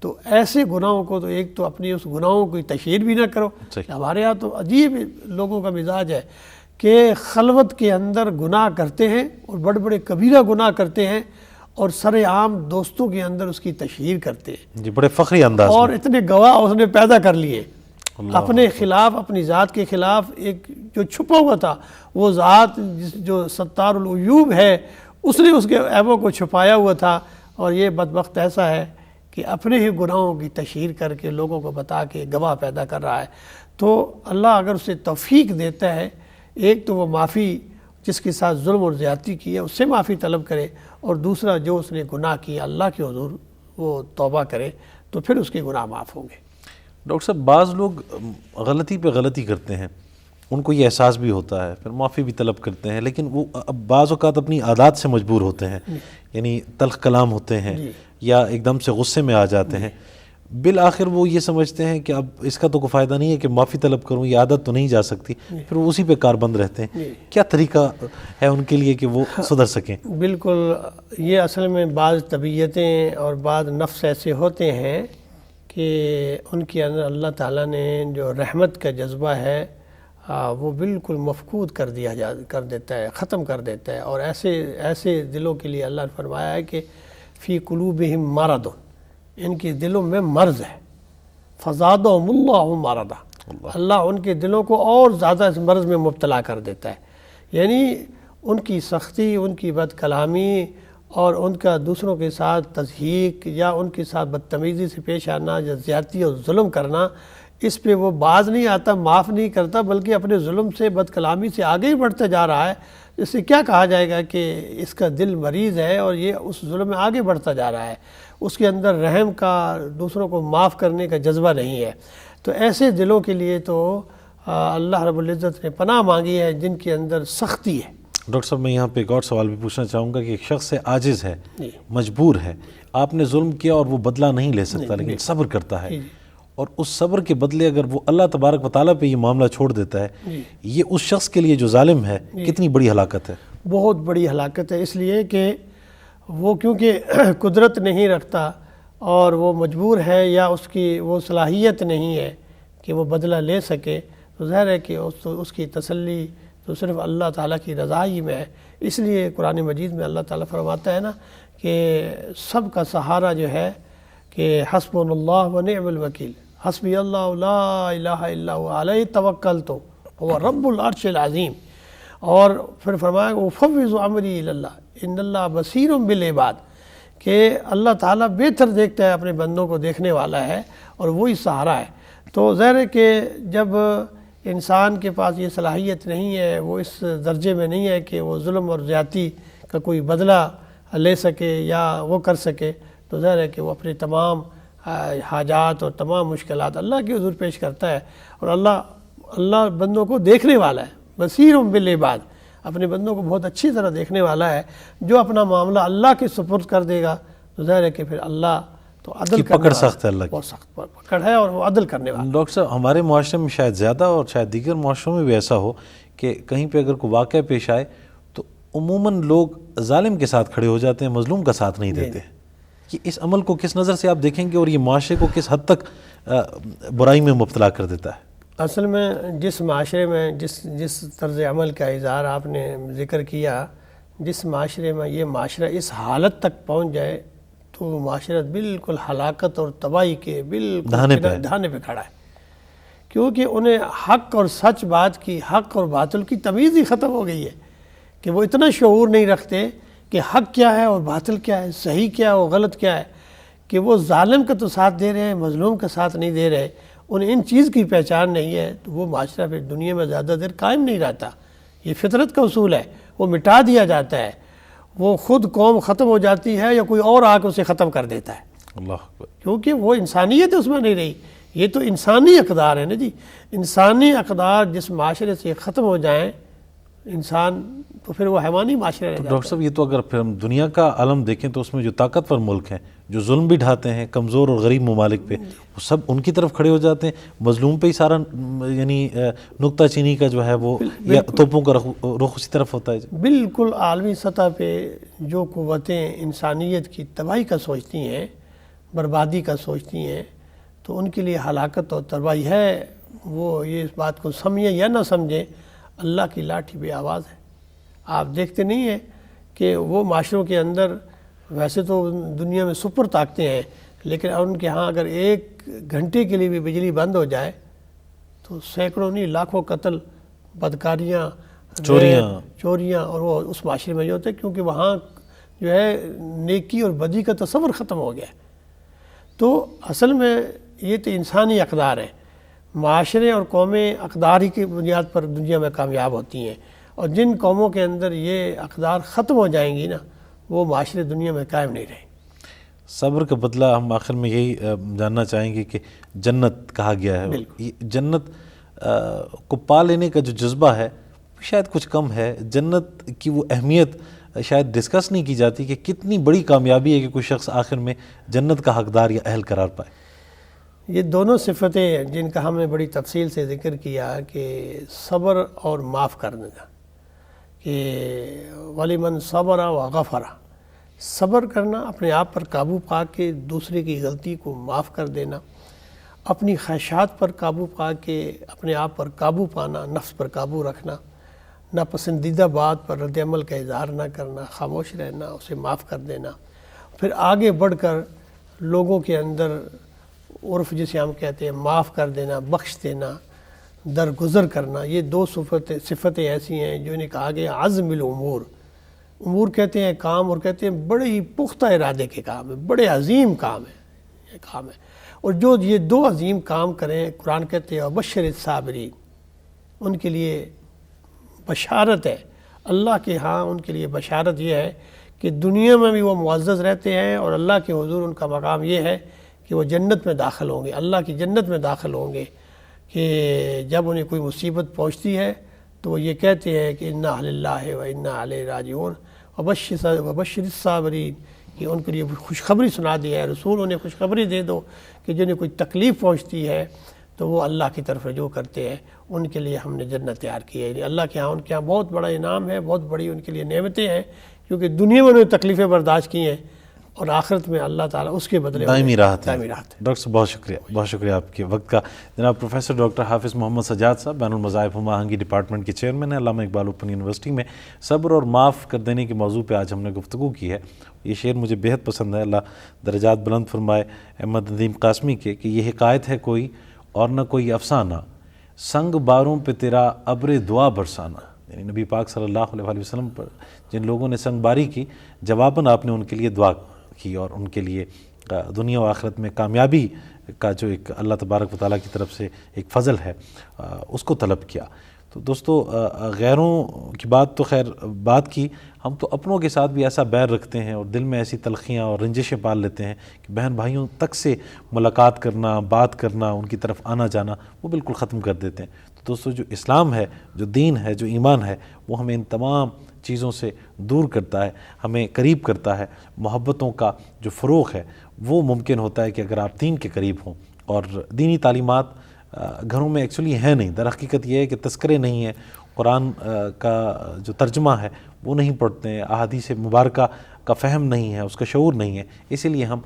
تو ایسے گناہوں کو تو ایک تو اپنی اس گناہوں کی تشہیر بھی نہ کرو. ہمارے ہاں تو عجیب لوگوں کا مزاج ہے کہ خلوت کے اندر گناہ کرتے ہیں اور بڑے بڑے کبیرہ گناہ کرتے ہیں اور سر عام دوستوں کے اندر اس کی تشہیر کرتے ہیں جی، بڑے فخری انداز اور اتنے گواہ اس نے پیدا کر لیے اپنے خلاف، اپنی ذات کے خلاف. ایک جو چھپا ہوا تھا وہ ذات جو ستار العیوب ہے اس نے اس کے عیبوں کو چھپایا ہوا تھا، اور یہ بدبخت ایسا ہے کہ اپنے ہی گناہوں کی تشہیر کر کے لوگوں کو بتا کے گواہ پیدا کر رہا ہے. تو اللہ اگر اسے توفیق دیتا ہے، ایک تو وہ معافی جس کے ساتھ ظلم اور زیادتی کی ہے اس سے معافی طلب کرے، اور دوسرا جو اس نے گناہ کیا اللہ کے حضور وہ توبہ کرے تو پھر اس کے گناہ معاف ہوں گے. ڈاکٹر صاحب بعض لوگ غلطی پہ غلطی کرتے ہیں ان کو یہ احساس بھی ہوتا ہے، پھر معافی بھی طلب کرتے ہیں، لیکن وہ اب بعض اوقات اپنی عادات سے مجبور ہوتے ہیں، یعنی تلخ کلام ہوتے ہیں یا ایک دم سے غصے میں آ جاتے ہیں، بالآخر وہ یہ سمجھتے ہیں کہ اب اس کا تو کوئی فائدہ نہیں ہے کہ معافی طلب کروں، یہ عادت تو نہیں جا سکتی، پھر وہ اسی پہ کاربند رہتے ہیں۔ کیا طریقہ ہے ان کے لیے کہ وہ سدھر سکیں؟ بالکل، یہ اصل میں بعض طبیعتیں اور بعض نفس ایسے ہوتے ہیں کہ ان کے اندر اللہ تعالیٰ نے جو رحمت کا جذبہ ہے وہ بالکل مفقود کر دیتا ہے، ختم کر دیتا ہے، اور ایسے دلوں کے لیے اللہ نے فرمایا ہے کہ فی قلوبہم مرض، ان کے دلوں میں مرض ہے، فزادہم اللہ مرضا، اللہ ان کے دلوں کو اور زیادہ اس مرض میں مبتلا کر دیتا ہے۔ یعنی ان کی سختی، ان کی بد کلامی اور ان کا دوسروں کے ساتھ تضحیک یا ان کے ساتھ بدتمیزی سے پیش آنا یا زیادتی اور ظلم کرنا، اس پہ وہ باز نہیں آتا، معاف نہیں کرتا، بلکہ اپنے ظلم سے بد کلامی سے آگے ہی بڑھتا جا رہا ہے۔ اس سے کیا کہا جائے گا کہ اس کا دل مریض ہے اور یہ اس ظلم میں آگے بڑھتا جا رہا ہے، اس کے اندر رحم کا، دوسروں کو معاف کرنے کا جذبہ نہیں ہے۔ تو ایسے دلوں کے لیے تو اللہ رب العزت نے پناہ مانگی ہے جن کے اندر سختی ہے۔ ڈاکٹر صاحب، میں یہاں پہ ایک اور سوال بھی پوچھنا چاہوں گا کہ ایک شخص عاجز ہے، مجبور ہے، آپ نے ظلم کیا اور وہ بدلہ نہیں لے سکتا لیکن صبر کرتا ہے، اور اس صبر کے بدلے اگر وہ اللہ تبارک و تعالیٰ پہ یہ معاملہ چھوڑ دیتا ہے، یہ اس شخص کے لیے جو ظالم ہے کتنی بڑی ہلاکت ہے؟ بہت بڑی ہلاکت ہے، اس لیے کہ وہ کیونکہ قدرت نہیں رکھتا اور وہ مجبور ہے یا اس کی وہ صلاحیت نہیں ہے کہ وہ بدلہ لے سکے، تو ظاہر ہے کہ اس کی تسلی تو صرف اللہ تعالیٰ کی رضا ہی میں ہے۔ اس لیے قرآن مجید میں اللہ تعالیٰ فرماتا ہے نا کہ سب کا سہارا جو ہے کہ حسبنا اللہ و نعم الوکیل، حسبی اللہ لا الہ الا هو علیہ توکلت هو رب العرش العظیم، اور پھر فرمایا وفوض امری الی اللہ ان اللہ بصیر بالعباد، کہ اللہ تعالیٰ بہتر دیکھتا ہے، اپنے بندوں کو دیکھنے والا ہے اور وہی سہارا ہے۔ تو ظاہر ہے کہ جب انسان کے پاس یہ صلاحیت نہیں ہے، وہ اس درجے میں نہیں ہے کہ وہ ظلم اور زیادتی کا کوئی بدلہ لے سکے یا وہ کر سکے، تو ظاہر ہے کہ وہ اپنے تمام حاجات اور تمام مشکلات اللہ کے حضور پیش کرتا ہے، اور اللہ بندوں کو دیکھنے والا ہے، بصیر بالعباد، اپنے بندوں کو بہت اچھی طرح دیکھنے والا ہے۔ جو اپنا معاملہ اللہ کے سپرد کر دے گا تو ظاہر ہے کہ پھر اللہ تو عدل کرنے پکڑ سخت ہے، اللہ کی بہت سخت پکڑ ہے اور وہ عدل کرنے والا۔ ڈاکٹر صاحب، ہمارے معاشرے میں شاید زیادہ اور شاید دیگر معاشروں میں بھی ایسا ہو کہ کہیں پہ اگر کوئی واقعہ پیش آئے تو عموماً لوگ ظالم کے ساتھ کھڑے ہو جاتے ہیں، مظلوم کا ساتھ نہیں دیتے۔ کہ اس عمل کو کس نظر سے آپ دیکھیں گے اور یہ معاشرے کو کس حد تک برائی میں مبتلا کر دیتا ہے؟ اصل میں جس معاشرے میں جس طرز عمل کا اظہار آپ نے ذکر کیا، جس معاشرے میں یہ معاشرہ اس حالت تک پہنچ جائے تو وہ معاشرہ بالکل ہلاکت اور تباہی کے بالکل دھانے پہ کھڑا ہے، کیونکہ انہیں حق اور سچ بات کی، حق اور باطل کی تمیز ہی ختم ہو گئی ہے، کہ وہ اتنا شعور نہیں رکھتے کہ حق کیا ہے اور باطل کیا ہے، صحیح کیا ہے اور غلط کیا ہے، کہ وہ ظالم کا تو ساتھ دے رہے ہیں، مظلوم کا ساتھ نہیں دے رہے، انہیں ان چیز کی پہچان نہیں ہے، تو وہ معاشرہ پھر دنیا میں زیادہ دیر قائم نہیں رہتا۔ یہ فطرت کا اصول ہے، وہ مٹا دیا جاتا ہے، وہ خود قوم ختم ہو جاتی ہے یا کوئی اور آ کے اسے ختم کر دیتا ہے، اللہ، کیونکہ وہ انسانیت اس میں نہیں رہی۔ یہ تو انسانی اقدار ہے نا جی، انسانی اقدار جس معاشرے سے ختم ہو جائیں انسان، تو پھر وہ حیوانی معاشرہ رہ جاتا ہے۔ ڈاکٹر صاحب، یہ تو اگر پھر ہم دنیا کا عالم دیکھیں تو اس میں جو طاقتور ملک ہیں، جو ظلم بھی ڈھاتے ہیں کمزور اور غریب ممالک پہ، وہ سب ان کی طرف کھڑے ہو جاتے ہیں، مظلوم پہ ہی سارا یعنی نکتہ چینی کا جو ہے وہ یا توپوں کا رخ اسی طرف ہوتا ہے۔ بالکل عالمی سطح پہ جو قوتیں انسانیت کی تباہی کا سوچتی ہیں، بربادی کا سوچتی ہیں، تو ان کے لیے ہلاکت اور تباہی ہے۔ وہ یہ اس بات کو سمجھیں یا نہ سمجھیں، اللہ کی لاٹھی بے آواز ہے۔ آپ دیکھتے نہیں ہیں کہ وہ معاشروں کے اندر ویسے تو دنیا میں سپر طاقتیں ہیں، لیکن ان کے ہاں اگر ایک گھنٹے کے لیے بھی بجلی بند ہو جائے تو سینکڑوں نہیں لاکھوں قتل، بدکاریاں، چوریاں، اور وہ اس معاشرے میں جو ہوتے ہیں، کیونکہ وہاں جو ہے نیکی اور بدی کا تصور ختم ہو گیا ہے۔ تو اصل میں یہ تو انسانی اقدار ہیں، معاشرے اور قومیں اقدار ہی کی بنیاد پر دنیا میں کامیاب ہوتی ہیں، اور جن قوموں کے اندر یہ اقدار ختم ہو جائیں گی نا، وہ معاشرے دنیا میں قائم نہیں رہیں۔ صبر کا بدلہ ہم آخر میں یہی جاننا چاہیں گے کہ جنت کہا گیا ہے، یہ جنت کو پا لینے کا جو جذبہ ہے شاید کچھ کم ہے. جنت کی وہ اہمیت شاید ڈسکس نہیں کی جاتی کہ کتنی بڑی کامیابی ہے کہ کوئی شخص آخر میں جنت کا حقدار یا اہل قرار پائے. یہ دونوں صفتیں جن کا ہم نے بڑی تفصیل سے ذکر کیا کہ صبر اور معاف کرنے کا، کہ وَلِمَنْ صَبَرَ وَغَفَرَ، صبر کرنا، اپنے آپ پر قابو پا کے دوسرے کی غلطی کو معاف کر دینا، اپنی خواہشات پر قابو پا کے اپنے آپ پر قابو پانا، نفس پر قابو رکھنا، ناپسندیدہ بات پر رد عمل کا اظہار نہ کرنا، خاموش رہنا، اسے معاف کر دینا، پھر آگے بڑھ کر لوگوں کے اندر عرف جسے ہم کہتے ہیں معاف کر دینا، بخش دینا، درگزر کرنا. یہ دو صفتیں ایسی ہیں جو انہیں کہا گیا عزم الامور. امور کہتے ہیں کام، اور کہتے ہیں بڑے ہی پختہ ارادے کے کام ہے، بڑے عظیم کام ہے، یہ کام ہے. اور جو یہ دو عظیم کام کریں، قرآن کہتے ہیں وبشر الصابرین، ان کے لیے بشارت ہے اللہ کے ہاں. ان کے لیے بشارت یہ ہے کہ دنیا میں بھی وہ معزز رہتے ہیں، اور اللہ کے حضور ان کا مقام یہ ہے کہ وہ جنت میں داخل ہوں گے، اللہ کی جنت میں داخل ہوں گے. کہ جب انہیں کوئی مصیبت پہنچتی ہے تو وہ یہ کہتے ہیں کہ انا للہ و انا الیہ راجعون وبشر الصابرین، کہ ان کے لیے خوشخبری سنا دی ہے رسول، انہیں خوشخبری دے دو کہ جنہیں کوئی تکلیف پہنچتی ہے تو وہ اللہ کی طرف رجوع کرتے ہیں، ان کے لیے ہم نے جنت تیار کی ہے. اللہ کے ہاں ان کے ہاں بہت بڑا انعام ہے، بہت بڑی ان کے لیے نعمتیں ہیں، کیونکہ دنیا میں انہوں نے تکلیفیں برداشت کی ہیں، اور آخرت میں اللہ تعالیٰ اس کے بدلے دائمی راحت ہے. دائمی راحت ہے. ڈاکٹر صاحب بہت شکریہ، بہت شکریہ آپ کے وقت کا. جناب پروفیسر ڈاکٹر حافظ محمد سجاد صاحب بین المذاہب ہم آہنگی ڈپارٹمنٹ کے چیئرمین ہیں علامہ اقبال اوپن یونیورسٹی میں. صبر اور معاف کر دینے کے موضوع پہ آج ہم نے گفتگو کی ہے. یہ شعر مجھے بہت پسند ہے، اللہ درجات بلند فرمائے، احمد ندیم قاسمی کے، کہ یہ حکایت ہے کوئی اور نہ کوئی افسانہ، سنگ باروں پہ تیرا ابر دعا برسانا. یعنی نبی پاک صلی اللہ علیہ وسلم پر جن لوگوں نے سنگ باری کی، جواباً آپ نے ان کے لیے دعا کی اور ان کے لیے دنیا و آخرت میں کامیابی کا جو ایک اللہ تبارک و تعالیٰ کی طرف سے ایک فضل ہے اس کو طلب کیا. تو دوستو غیروں کی بات تو خیر بات کی، ہم تو اپنوں کے ساتھ بھی ایسا بیر رکھتے ہیں اور دل میں ایسی تلخیاں اور رنجشیں پال لیتے ہیں کہ بہن بھائیوں تک سے ملاقات کرنا، بات کرنا، ان کی طرف آنا جانا وہ بالکل ختم کر دیتے ہیں. تو دوستو جو اسلام ہے، جو دین ہے، جو ایمان ہے، وہ ہمیں ان تمام چیزوں سے دور کرتا ہے، ہمیں قریب کرتا ہے. محبتوں کا جو فروغ ہے وہ ممکن ہوتا ہے کہ اگر آپ دین کے قریب ہوں. اور دینی تعلیمات گھروں میں ایکچولی ہے نہیں. در حقیقت یہ ہے کہ تذکرے نہیں ہیں، قرآن کا جو ترجمہ ہے وہ نہیں پڑھتے ہیں، احادیث مبارکہ کا فہم نہیں ہے، اس کا شعور نہیں ہے، اسی لیے ہم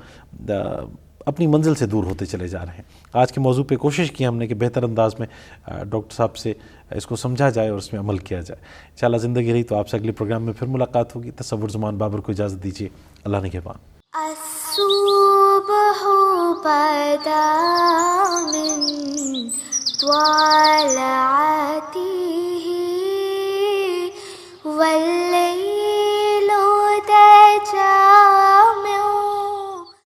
اپنی منزل سے دور ہوتے چلے جا رہے ہیں. آج کے موضوع پہ کوشش کی ہم نے کہ بہتر انداز میں ڈاکٹر صاحب سے اس کو سمجھا جائے اور اس میں عمل کیا جائے. انشاءاللہ زندگی رہی تو آپ سے اگلے پروگرام میں پھر ملاقات ہوگی. تصور زمان بابر کو اجازت دیجیے. اللہ نگہبان. الصبح بدا من طلعته والليل دجى